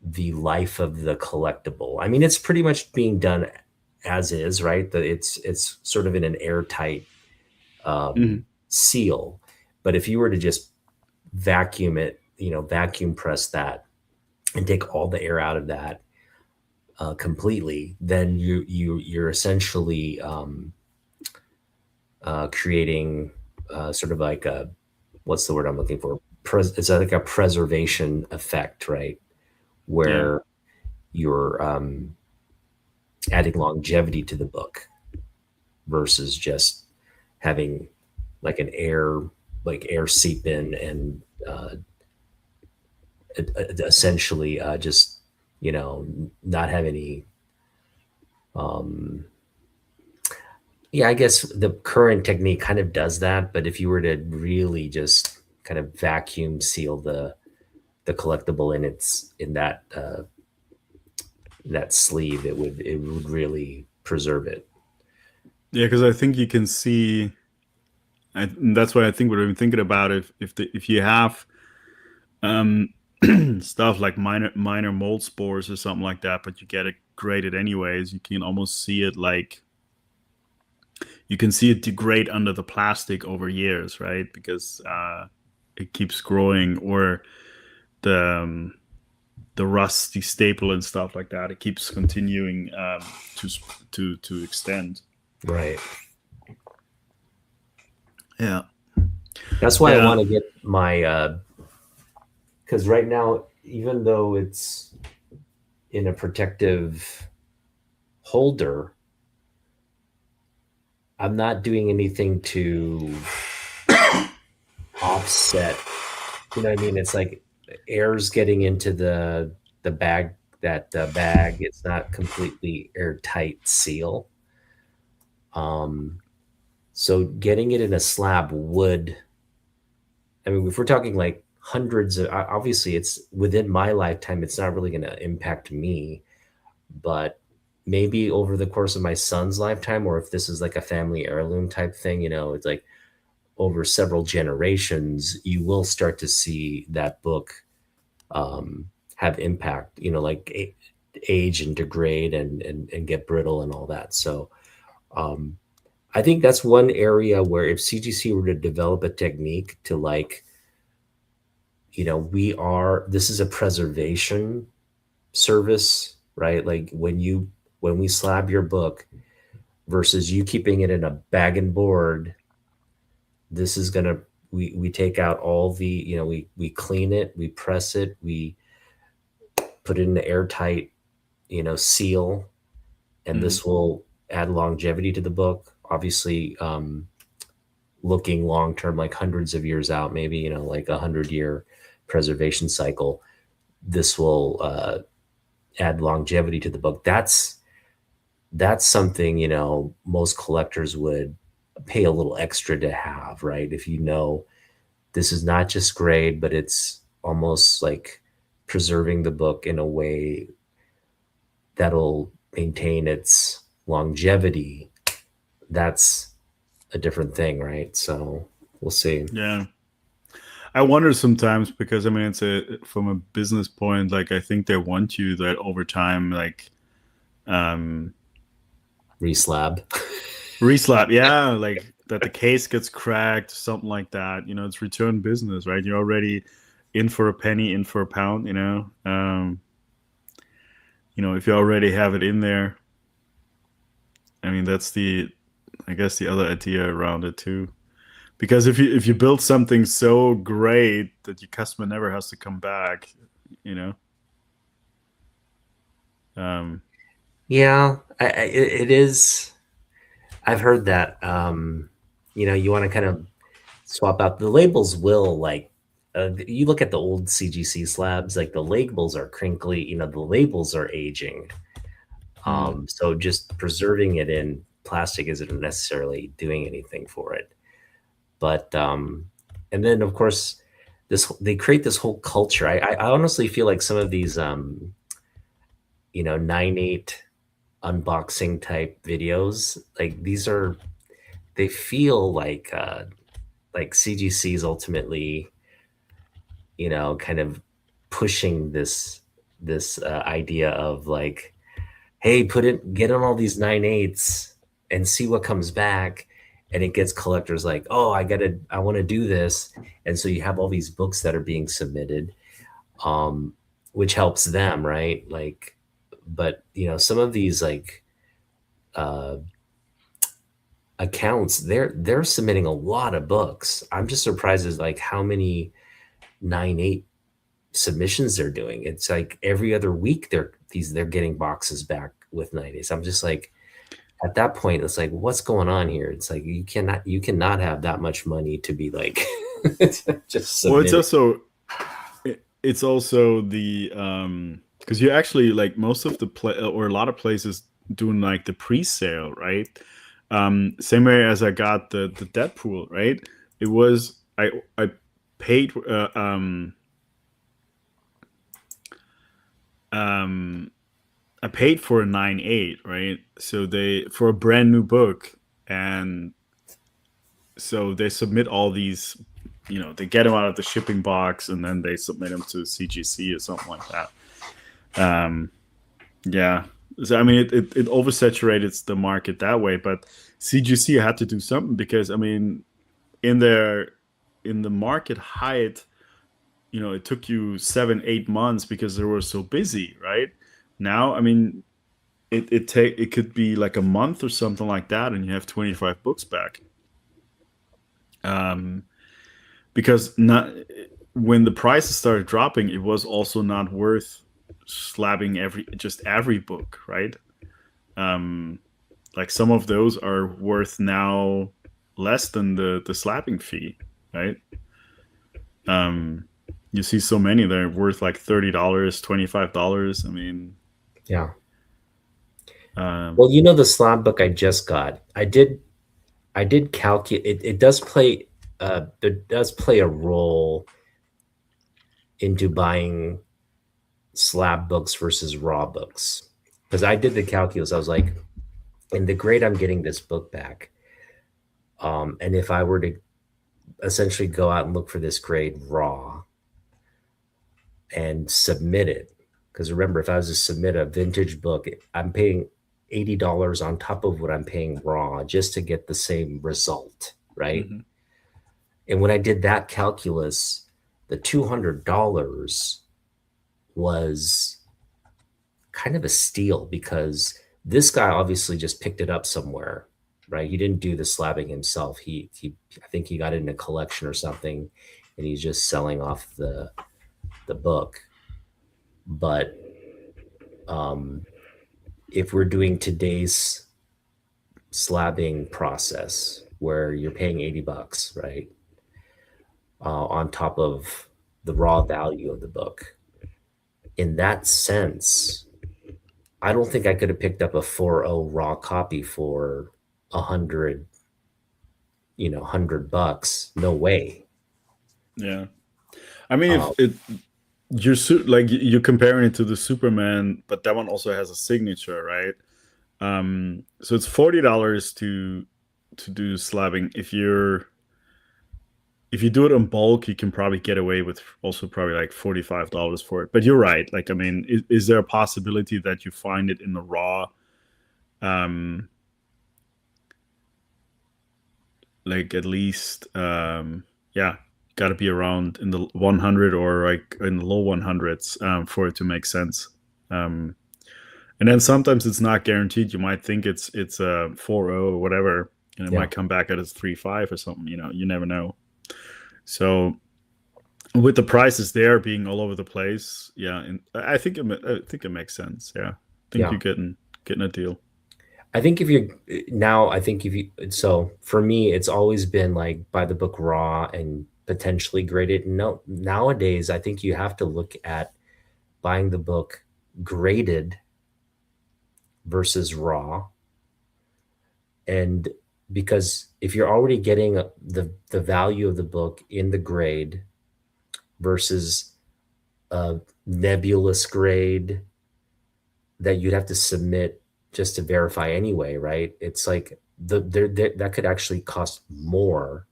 the life of the collectible. I mean, it's pretty much being done as is, right? It's sort of in an airtight mhm. seal. But if you were to just vacuum it, vacuum press that and take all the air out of that completely, then you're essentially creating sort of like a what's the word I'm looking for? It's like a preservation effect, right? Yeah. Where you're adding longevity to the book versus just having like air seep in and essentially just not have any um, yeah, I guess the current technique kind of does that, but if you were to really just kind of vacuum seal the collectible in that sleeve, it would really preserve it. Yeah, because I think you can see. And that's why I think what I'm thinking about if you have um, stuff like minor mold spores or something like that, but you get it graded anyways, you can almost see it like you can see it degrade under the plastic over years, right? Because it keeps growing, or the the rusty staple and stuff like that. It keeps continuing to to extend. Right. Yeah, That's why I yeah, want to get my because right now, even though it's in a protective holder, I'm not doing anything to offset. You know what I mean? It's like air's getting into the bag. That the bag, it's not completely airtight seal. Um, so getting it in a slab would. I mean, if we're talking like hundreds of, obviously it's within my lifetime, it's not really going to impact me, but maybe over the course of my son's lifetime, or if this is like a family heirloom type thing, it's like over several generations, you will start to see that book um, have impact, like age and degrade and get brittle and all that. So um, I think that's one area where if CGC were to develop a technique to like, this is a preservation service, right? Like when we slab your book versus you keeping it in a bag and board, this is gonna we take out all the, we clean it, we press it, we put it in an airtight, seal, and Mm-hmm. this will add longevity to the book. Obviously, looking long term, like hundreds of years out, maybe like 100-year preservation cycle. This will add longevity to the book. That's something most collectors would pay a little extra to have, right? If this is not just grade, but it's almost like preserving the book in a way that'll maintain its longevity. That's a different thing, right? So we'll see. Yeah. I wonder sometimes because I mean it's a from a business point, like I think they want you that over time, like um Reslab. reslap, yeah, like that the case gets cracked, something like that. You know, it's return business, right? You're already in for a penny, in for a pound. If you already have it in there, I mean that's I guess the other idea around it too. Because if you build something so great that your customer never has to come back, you know. Um, Yeah, it is. I've heard that. You want to kind of swap out the labels. Will like you look at the old CGC slabs, like the labels are crinkly. The labels are aging. mm, So just preserving it in plastic isn't necessarily doing anything for it. But and then of course they create this whole culture. I honestly feel like some of these 9/8 unboxing type videos, like these are, they feel like CGC is ultimately kind of pushing this idea of like, hey, get on all these 9/8s and see what comes back. And it gets collectors like, oh, I want to do this. And so you have all these books that are being submitted, um, which helps them, right? Like, but some of these like uh, accounts, they're submitting a lot of books. I'm just surprised as like how many 9/8 submissions they're doing. It's like every other week they're getting boxes back with 9/8s. I'm just like, at that point it's like, what's going on here? It's like you cannot have that much money to be like just well, submitting. it's also the because you actually like most of the or a lot of places doing like the pre-sale, right? Same way as I got the Deadpool, right? It was I paid um I paid for a 9/8, right? So they for a brand new book, and so they submit all these, they get them out of the shipping box and then they submit them to CGC or something like that. Yeah, so I mean it oversaturates the market that way, but CGC had to do something because I mean in their in the market height, it took you 7-8 months because they were so busy, right? Now, I mean, it could be like a month or something like that, and you have 25 books back. Um, because not when the prices started dropping, it was also not worth slabbing every book, right? Um, like some of those are worth now less than the slapping fee, right? Um, you see so many that are worth like $30, $25. I mean, Yeah. um, Well, the slab book I just got, I did calculate it. It does play a role into buying slab books versus raw books. because I did the calculus. I was like, in the grade I'm getting this book back, and if I were to essentially go out and look for this grade raw and submit it, because remember, if I was to submit a vintage book, I'm paying $80 on top of what I'm paying raw just to get the same result, right? Hmm. And when I did that calculus, the $200 was kind of a steal because this guy obviously just picked it up somewhere, right? He didn't do the slabbing himself. He I think he got it in a collection or something, and he's just selling off the book. But um, if we're doing today's slabbing process where you're paying $80, right, on top of the raw value of the book, in that sense, I don't think I could have picked up a 4.0 raw copy for 100, $100. No way. Yeah. I mean, Uh, if it like you're comparing it to the Superman, but that one also has a signature, right? So it's $40 to do slabbing. If you do it in bulk, you can probably get away with also probably like $45 for it. But you're right. Like, I mean, is there a possibility that you find it in the raw? Um, like at least, yeah, got to be around in the 100 or like in the low 100s for it to make sense. Um, and then sometimes it's not guaranteed. You might think it's a 4.0 or whatever, and it yeah, might come back at a 3.5 or something. You never know. So with the prices there being all over the place, yeah, and I think it makes sense. Yeah, I think yeah. you're getting a deal. I think if you now, I think if you, so for me, it's always been like buy the book raw and potentially grade it. No, nowadays, I think you have to look at buying the book graded versus raw. And because if you're already getting the value of the book in the grade versus a nebulous grade that you'd have to submit just to verify anyway, right? It's like that could actually cost more,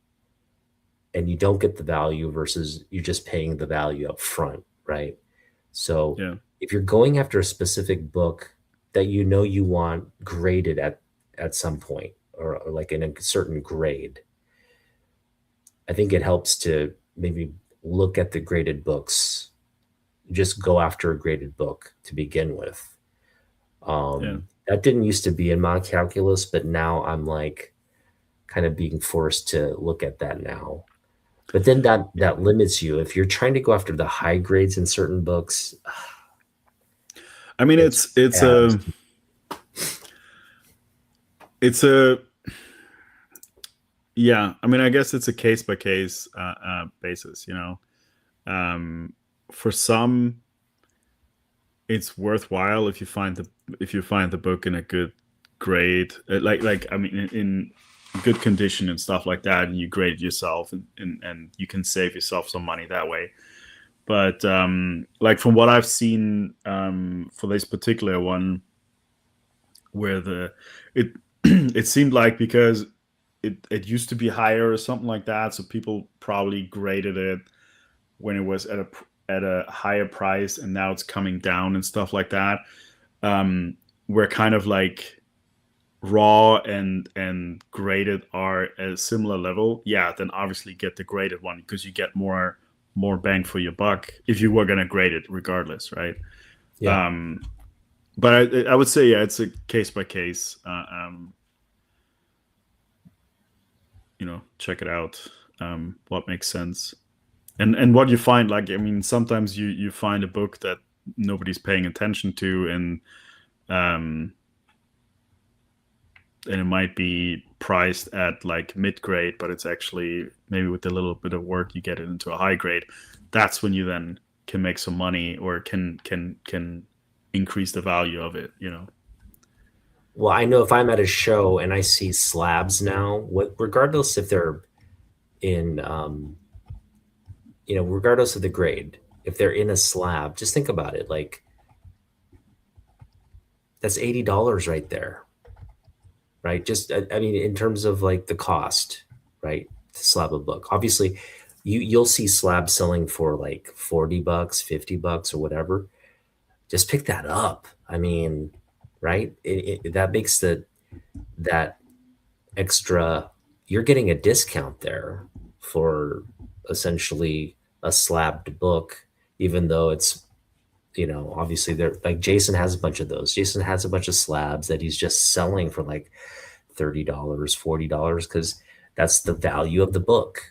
and you don't get the value versus you're just paying the value up front, right? So Yeah, if you're going after a specific book that you want graded at some point, or like in a certain grade, I think it helps to maybe look at the graded books, just go after a graded book to begin with. yeah. That didn't used to be in my calculus, but now I'm like kind of being forced to look at that now. But then that limits you. If you're trying to go after the high grades in certain books, I mean, it's it's abs. a yeah. I mean, I guess it's a case by case basis. Um, for some, it's worthwhile if you find the book in a good grade, like I mean, in good condition and stuff like that, and you grade it yourself, and you can save yourself some money that way. But like from what I've seen for this particular one, where it it seemed like because it used to be higher or something like that, so people probably graded it when it was at a higher price, and now it's coming down and stuff like that. Where kind of like raw and graded are at a similar level, yeah, then obviously get the graded one because you get more bang for your buck if you were gonna grade it regardless, right? Yeah. Um, but I would say yeah, it's a case by case. Check it out. What makes sense, and what you find. Like, I mean, sometimes you find a book that nobody's paying attention to, um, and it might be priced at like mid grade, but it's actually maybe with a little bit of work you get it into a high grade. That's when you then can make some money or can increase the value of it. Well, I know if I'm at a show and I see slabs now, regardless if they're in, regardless of the grade, if they're in a slab, just think about it. Like that's $80 right there, right? Just I mean, in terms of like the cost, right? To slab a book. Obviously, you'll see slabs selling for like $40, $50 or whatever. Just pick that up. I mean, right? That makes that extra. You're getting a discount there for essentially a slabbed book, even though it's, obviously they're like Jason has a bunch of those. Jason has a bunch of slabs that he's just selling for like $30, $40 because that's the value of the book.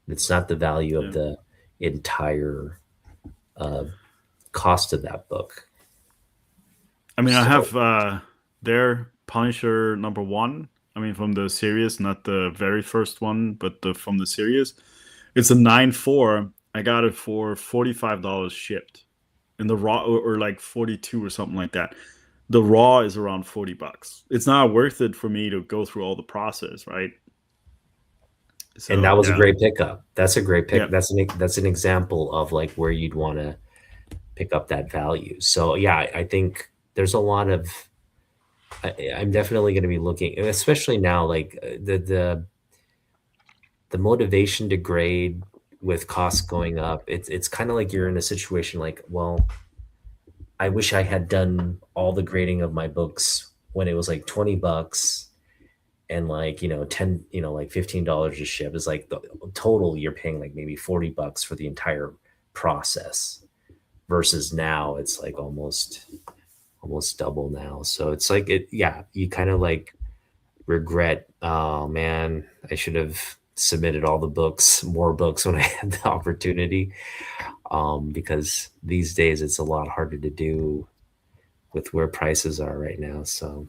It's not the value of Yeah. the entire uh, cost of that book. I mean, I So, have their Punisher #1. I mean, from the series, not the very first one, but from the series. It's a 9.4. I got it for $45 shipped, and the raw or like 42 or something like that. The raw is around $40. It's not worth it for me to go through all the process, right? and So that was a yeah, great pickup. That's a great yeah, pick. That's an example of like where you'd want to pick up that value. So yeah, I think there's a lot of. I'm definitely going to be looking, and especially now, like the motivation to grade with costs going up. It's kind of like you're in a situation like, well, I wish I had done all the grading of my books when it was like $20 and like, 10, like $15 to ship is like the total you're paying like maybe $40 for the entire process versus now it's like almost double now. So it's like yeah, you kind of like regret, oh man, I should have submitted more books when I had the opportunity. Because these days it's a lot harder to do with where prices are right now. So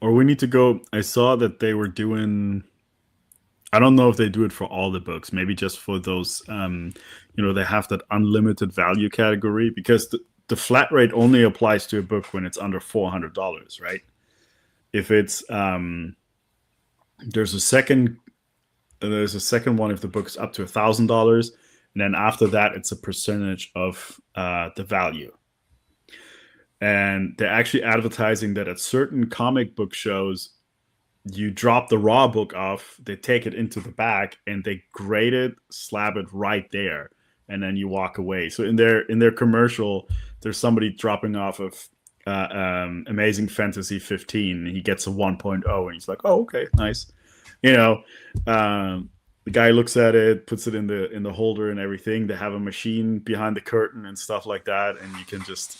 or we need to go. I saw that they were doing. I don't know if they do it for all the books. Maybe just for those. They have that unlimited value category because the flat rate only applies to a book when it's under $400, right? If it's there's a second one if the book is up to $1,000, and then after that it's a percentage of the value. And they're actually advertising that at certain comic book shows, you drop the raw book off, they take it into the back, and they grade it, slab it right there, and then you walk away. So in their commercial, there's somebody dropping off of Amazing Fantasy 15. And he gets a 1.0, and he's like, "Oh, okay, nice." The guy looks at it, puts it in the holder and everything. They have a machine behind the curtain and stuff like that, and you can just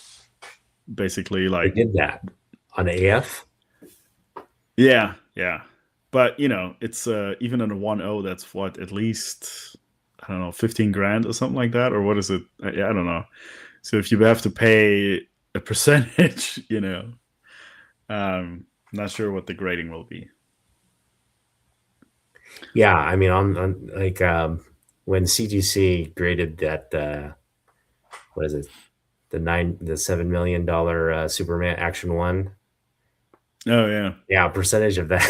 basically they like did that on AF. yeah. But it's even on a 1.0, that's what, at least, I don't know, 15 grand or something like that, or what is it? I don't know. So if you have to pay a percentage, not sure what the grading will be. Yeah, I mean, on like when CGC graded that, what is it, the $7 million Superman Action One. Oh yeah. Yeah, percentage of that.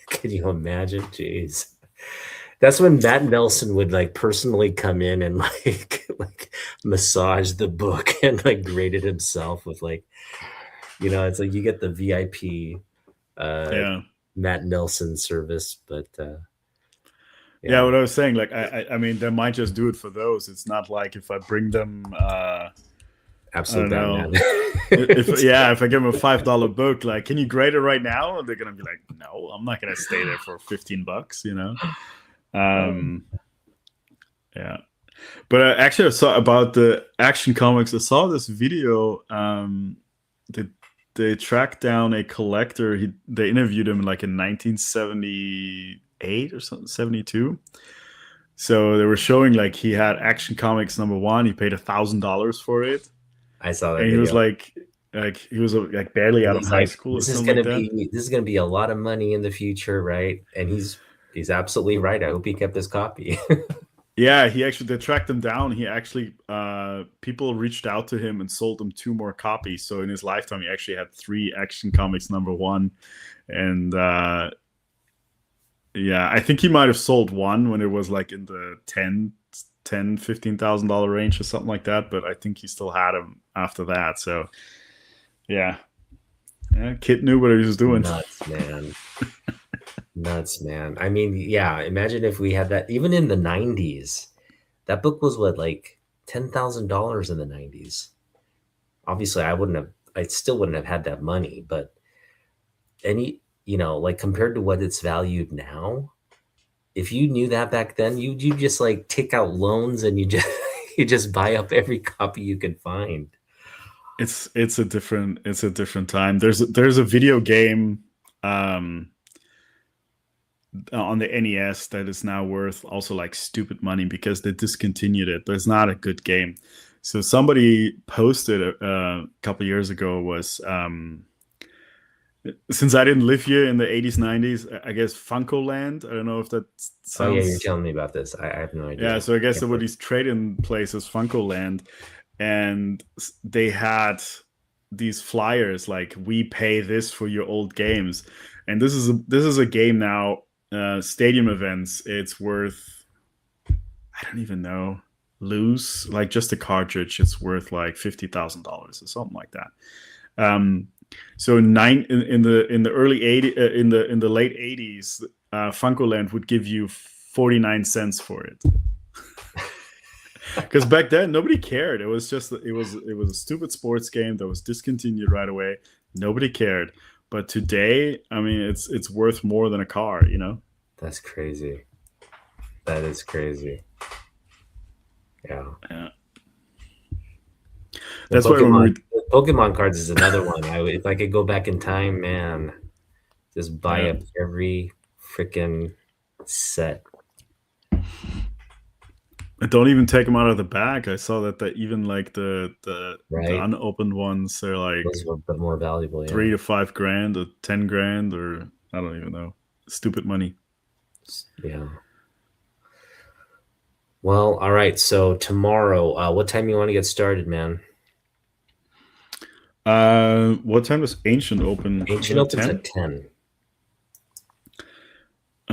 Can you imagine? Jeez. That's when Matt Nelson would like personally come in and like massage the book and like grade it himself with like, it's like you get the VIP uh Yeah. Matt Nelson service, but Yeah, yeah, what I was saying, like I mean, they might just do it for those. It's not like if I bring them I absolute don't Batman. know. If I give them a $5 book, like, can you grade it right now? They're gonna be like, no, I'm not gonna stay there for $15. Um, yeah. But actually, I saw about the Action Comics. I saw this video. They tracked down a collector. They interviewed him like in 1978 or something, 72. So they were showing like he had Action Comics #1. He paid $1,000 for it, I saw that and he was video. like he was like barely And out of he's high like, school or something like that. this is gonna be a lot of money in the future, right? And he's absolutely right. I hope he kept his copy. Yeah, they tracked him down. He actually people reached out to him and sold him 2 more copies. So in his lifetime, he actually had 3 Action Comics #1, and yeah, I think he might have sold one when it was like in the $15,000 range or something like that. But I think he still had him after that. So Yeah. Yeah, kid knew what he was doing. Nuts, man. Nuts, man. I mean, yeah, imagine if we had that even in the 90s. That book was what, like $10,000 in the 90s. Obviously, I still wouldn't have had that money, but like compared to what it's valued now, if you knew that back then, you just like take out loans and you just you just buy up every copy you could find. It's a different time. There's a video game um on the NES that is now worth also like stupid money because they discontinued it. There's not a good game. So somebody posted a couple years ago was since I didn't live here in the 80s 90s, I guess Funko Land. I don't know if that Oh yeah, you're sounds. telling me about this. I have no Yeah, idea. so I guess Can't there were believe- these trade-in places, Funko Land, and they had these flyers like "We pay this for your old games," and this is a game now. Stadium events, it's worth, I don't even know, loose like just a cartridge. It's worth like $50,000 or something like that. Um, so in the early 80 in the late 80s, Funkoland would give you 49 cents for it. Because back then nobody cared. It was a stupid sports game that was discontinued right away. Nobody cared. But today, I mean, it's worth more than a car. That's crazy. That is crazy. Yeah. Yeah. The That's why when Pokemon, we the Pokemon cards is another one. If I could go back in time, man, just buy yeah. up every freaking set. Don't even take them out of the bag. I saw that even like the Right? unopened ones, they're like Those were a bit more valuable. Yeah. $3 to $5 grand or $10 grand or I don't even know. Stupid money. Yeah. Well, all right. So tomorrow, what time you want to get started, man? What time does Ancient open? Is Ancient it opens 10? at 10.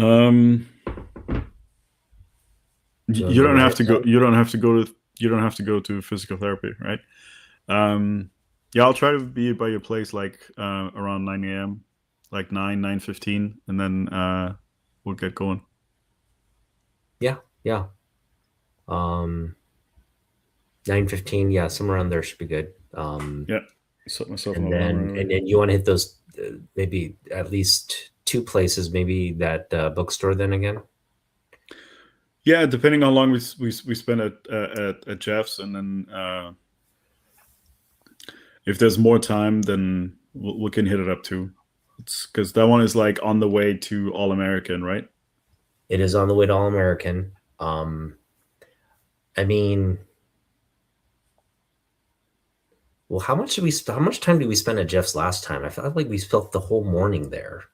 Um, You you know don't my have to go. time? You don't have to go to physical therapy, right? Yeah, I'll try to be by your place like around 9 a.m., like 9:15, and then we'll get going. Yeah. 9:15. Yeah, somewhere around there should be good. Yeah, set myself an And alarm then right and away. then you want to hit those maybe at least two places, maybe that bookstore. Then again, Yeah, depending on how long we spend at Jeff's, and then if there's more time, then we can hit it up too. It's because that one is like on the way to All American, right? it is on the way to All American. I mean, well, how much time did we spend at Jeff's last time? I felt like we spent the whole morning there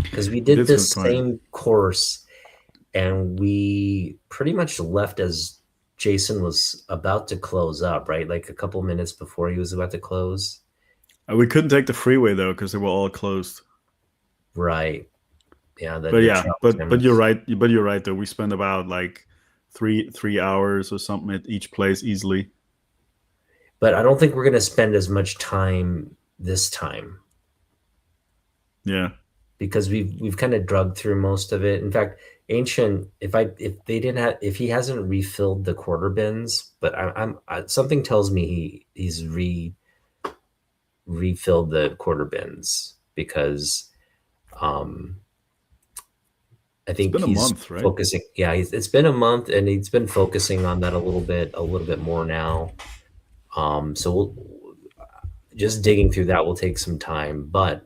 because we We did did spend this time. same course and we pretty much left as Jason was about to close up, right? Like a couple minutes before he was about to close. We couldn't take the freeway though because they were all closed. Right. Yeah, But the yeah, traffic but you're cameras. right. But you're right though. We spent about like three hours or something at each place easily. But I don't think we're going to spend as much time this time Yeah. because we've kind of drugged through most of it. In fact, Ancient, if he hasn't refilled the quarter bins, but something tells me he's refilled the quarter bins because um I It's think been a he's month, right? focusing. Yeah, it's been a month and he's been focusing on that a little bit more now. So we'll just digging through that will take some time, but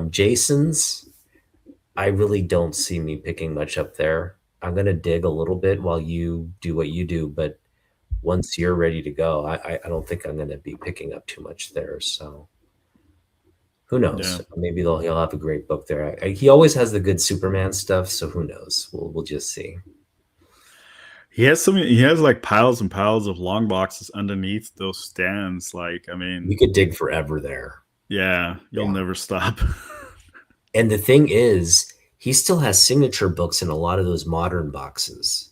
Jason's, I really don't see me picking much up there. I'm gonna dig a little bit while you do what you do, but once you're ready to go, I don't think I'm gonna be picking up too much there. So who Yeah. knows? Maybe he'll have a great book there. He always has the good Superman stuff, so who knows? We'll just see. He has like piles and piles of long boxes underneath those stands. Like, I mean, We could dig forever there. yeah, you'll Yeah. never stop. And the thing is, he still has signature books in a lot of those modern boxes.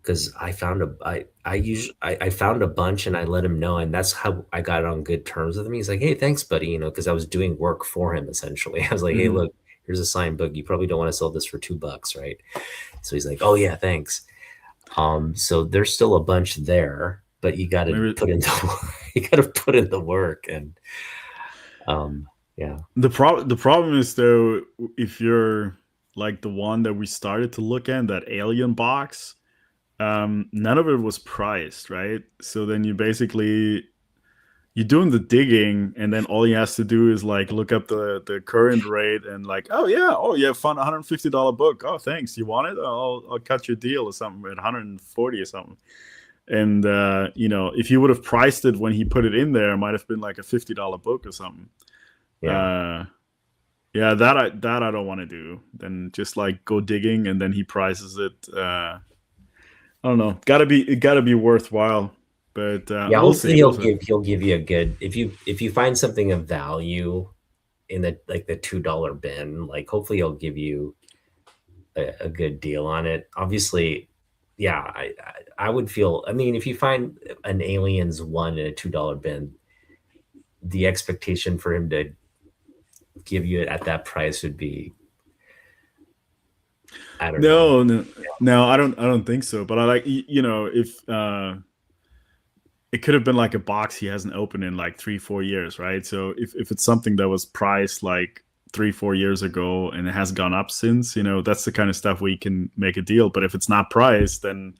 because I found a bunch and I let him know, and that's how I got on good terms with him. He's like, "Hey, thanks, buddy," because I was doing work for him essentially. I was like, "Hey, Mhm. look, here's a signed book. You probably don't want to sell this for $2, right?" So he's like, "Oh yeah, thanks." So there's still a bunch there, but you got to Maybe put in the you got to put in the work, and um, yeah, the problem is though, if you're like the one that we started to look at, that alien box, none of it was priced, right? So then you're doing the digging, and then all he has to do is like look up the current rate and like, oh yeah, found $150 book. Oh, thanks. You want it? I'll cut your deal or something at 140 or something. And if you would have priced it when he put it in there, it might have been like a $50 book or something. yeah. Uh, yeah, that I don't want to do. Then just like go digging, and then he prices it. I don't know. It gotta be worthwhile. But Yeah, we'll hopefully see. We'll see. he'll give you a good if you find something of value in the like the $2 bin, like hopefully he'll give you a good deal on it. Obviously, yeah, I would feel. I mean, if you find an Aliens one in a $2 bin, the expectation for him to give you it at that price would be, I don't know. No, no, no. I don't think so. But I like if it could have been like a box he hasn't opened in like 3-4 years, right? So if it's something that was priced like 3-4 years ago and it has gone up since, that's the kind of stuff where you can make a deal. But if it's not priced, then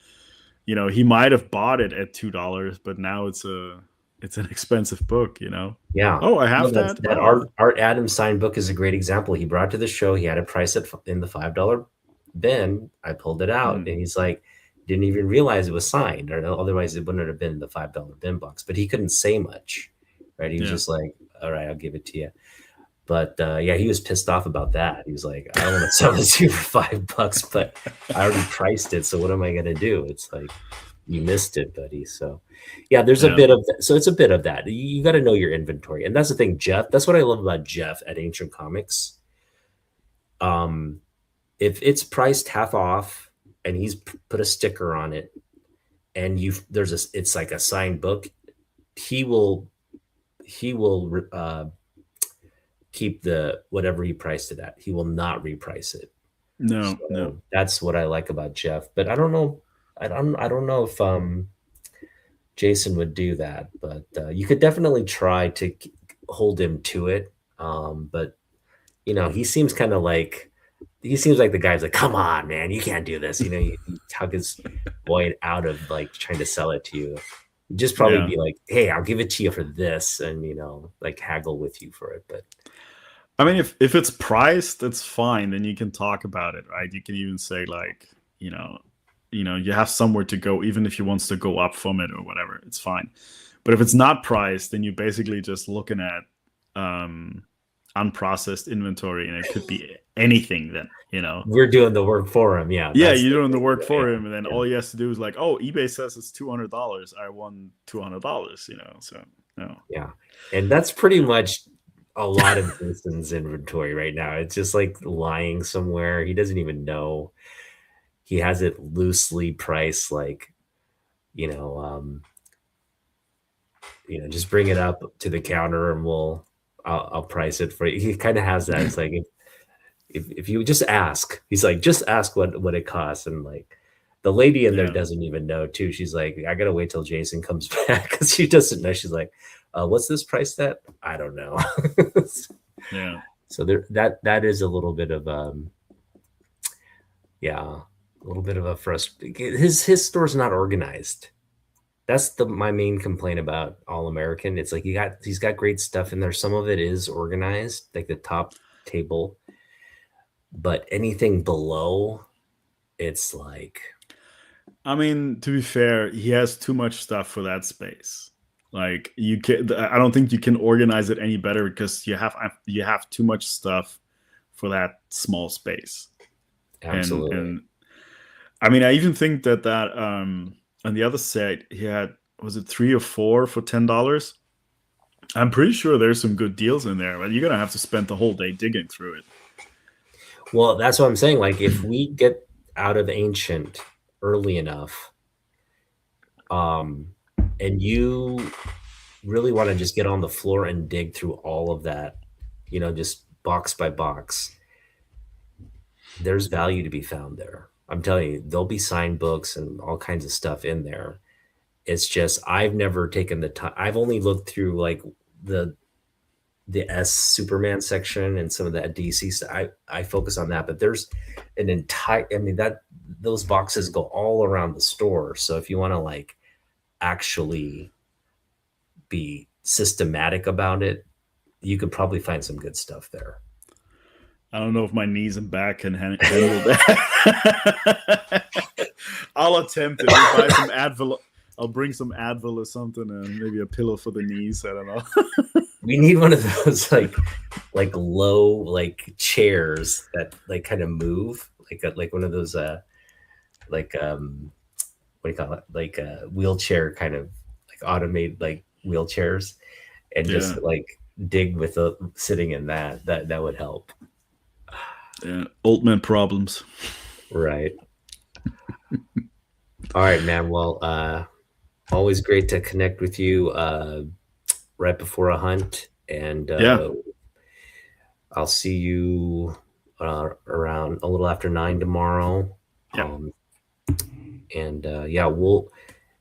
he might have bought it at $2, but now it's an expensive book. Yeah. Oh, I No, have that's that. that Oh, Art Adams signed book is a great example. He brought to the show. He had a price in the $5 bin. I pulled it out, mm, and he's like, didn't even realize it was signed, or otherwise it wouldn't have been in the $5 bin box. But he couldn't say much, right? He was yeah. just like, "All right, I'll give it to you." But yeah, he was pissed off about that. He was like, "I don't want to sell this to you for $5, but I already priced it. So what am I gonna do?" It's like you missed it, buddy. So yeah, there's a Yeah. bit of that. So it's a bit of that. You got to know your inventory, and that's the thing, Jeff. That's what I love about Jeff at Ancient Comics. Um, if it's priced half off, and he's put a sticker on it, and it's like a signed book, he will he will keep the whatever he priced it at. He will not reprice it. No, no. So that's what I like about Jeff. But I don't know. I don't know if Jason would do that, but you could definitely try to hold him to it. But he seems like the guy's like, "Come on, man, you can't do this." You tug his boy out of like trying to sell it to you. Just probably Yeah. be like, "Hey, I'll give it to you for this," and like haggle with you for it. But I mean, if it's priced, it's fine. Then you can talk about it, right? You can even say like, you have somewhere to go, even if he wants to go up from it or whatever. It's fine. But if it's not priced, then you're basically just looking at unprocessed inventory, and it could be anything. Then. we're doing the work for him. Yeah, Yeah, that's you're the doing the thing. work for him, and then Yeah. all he has to do is like, oh, eBay says it's $200. I won $200. So no. Yeah. And that's pretty much a lot of Jason's inventory right now. It's just like lying somewhere. He doesn't even know. He has it loosely priced, like, you know, um, just bring it up to the counter and I'll price it for you. He kind of has that. It's like if you just ask, he's like, just ask what it costs. And like the lady in there Yeah. doesn't even know too. She's like, I gotta wait till Jason comes back because she doesn't know. She's like, what's this price at? I don't know. Yeah. So that is a little bit of yeah, a little bit of a frustration. His store's not organized. That's my main complaint about All American. It's like he's got great stuff in there. Some of it is organized, like the top table, but anything below, it's like I mean, to be fair, he has too much stuff for that space. Like I don't think you can organize it any better because you have too much stuff for that small space. And absolutely. and I mean, I even think that on the other side he had, was it 3 or 4 for $10? I'm pretty sure there's some good deals in there, but you're gonna have to spend the whole day digging through it. Well, that's what I'm saying. Like if we get out of Ancient early enough, um, and you really want to just get on the floor and dig through all of that, just box by box, there's value to be found there. I'm telling you, there'll be signed books and all kinds of stuff in there. It's just I've never taken the time. I've only looked through like the the S Superman section and some of that DC stuff. I focus on that, but there's an entire. I mean that those boxes go all around the store. So if you want to like actually be systematic about it, you could probably find some good stuff there. I don't know if my knees and back can handle that. I'll attempt it. I'll buy some Advil. I'll bring some Advil or something, and maybe a pillow for the knees. I don't know. We need one of those like low like chairs that like kind of move like one of those like what do you call it, like wheelchair kind of like automated like wheelchairs, and Yeah, just like dig with the sitting in that would help. yeah. Old man problems. Right. All right, man. Well, always great to connect with you right before a hunt, and Yeah, I'll see you around a little after 9 tomorrow. yeah. Um, and yeah,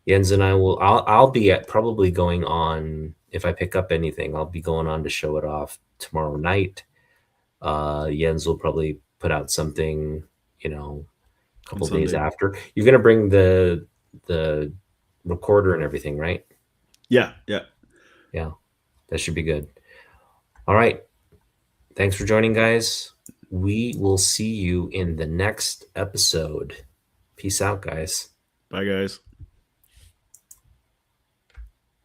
Jens and I will. I'll be probably going on if I pick up anything. I'll be going on to show it off tomorrow night. Jens will probably put out something, a On couple days Sunday. after. You're gonna bring the recorder and everything, right? Yeah, yeah. Yeah, that should be good. All right. Thanks for joining, guys. We will see you in the next episode. Peace out, guys. Bye, guys.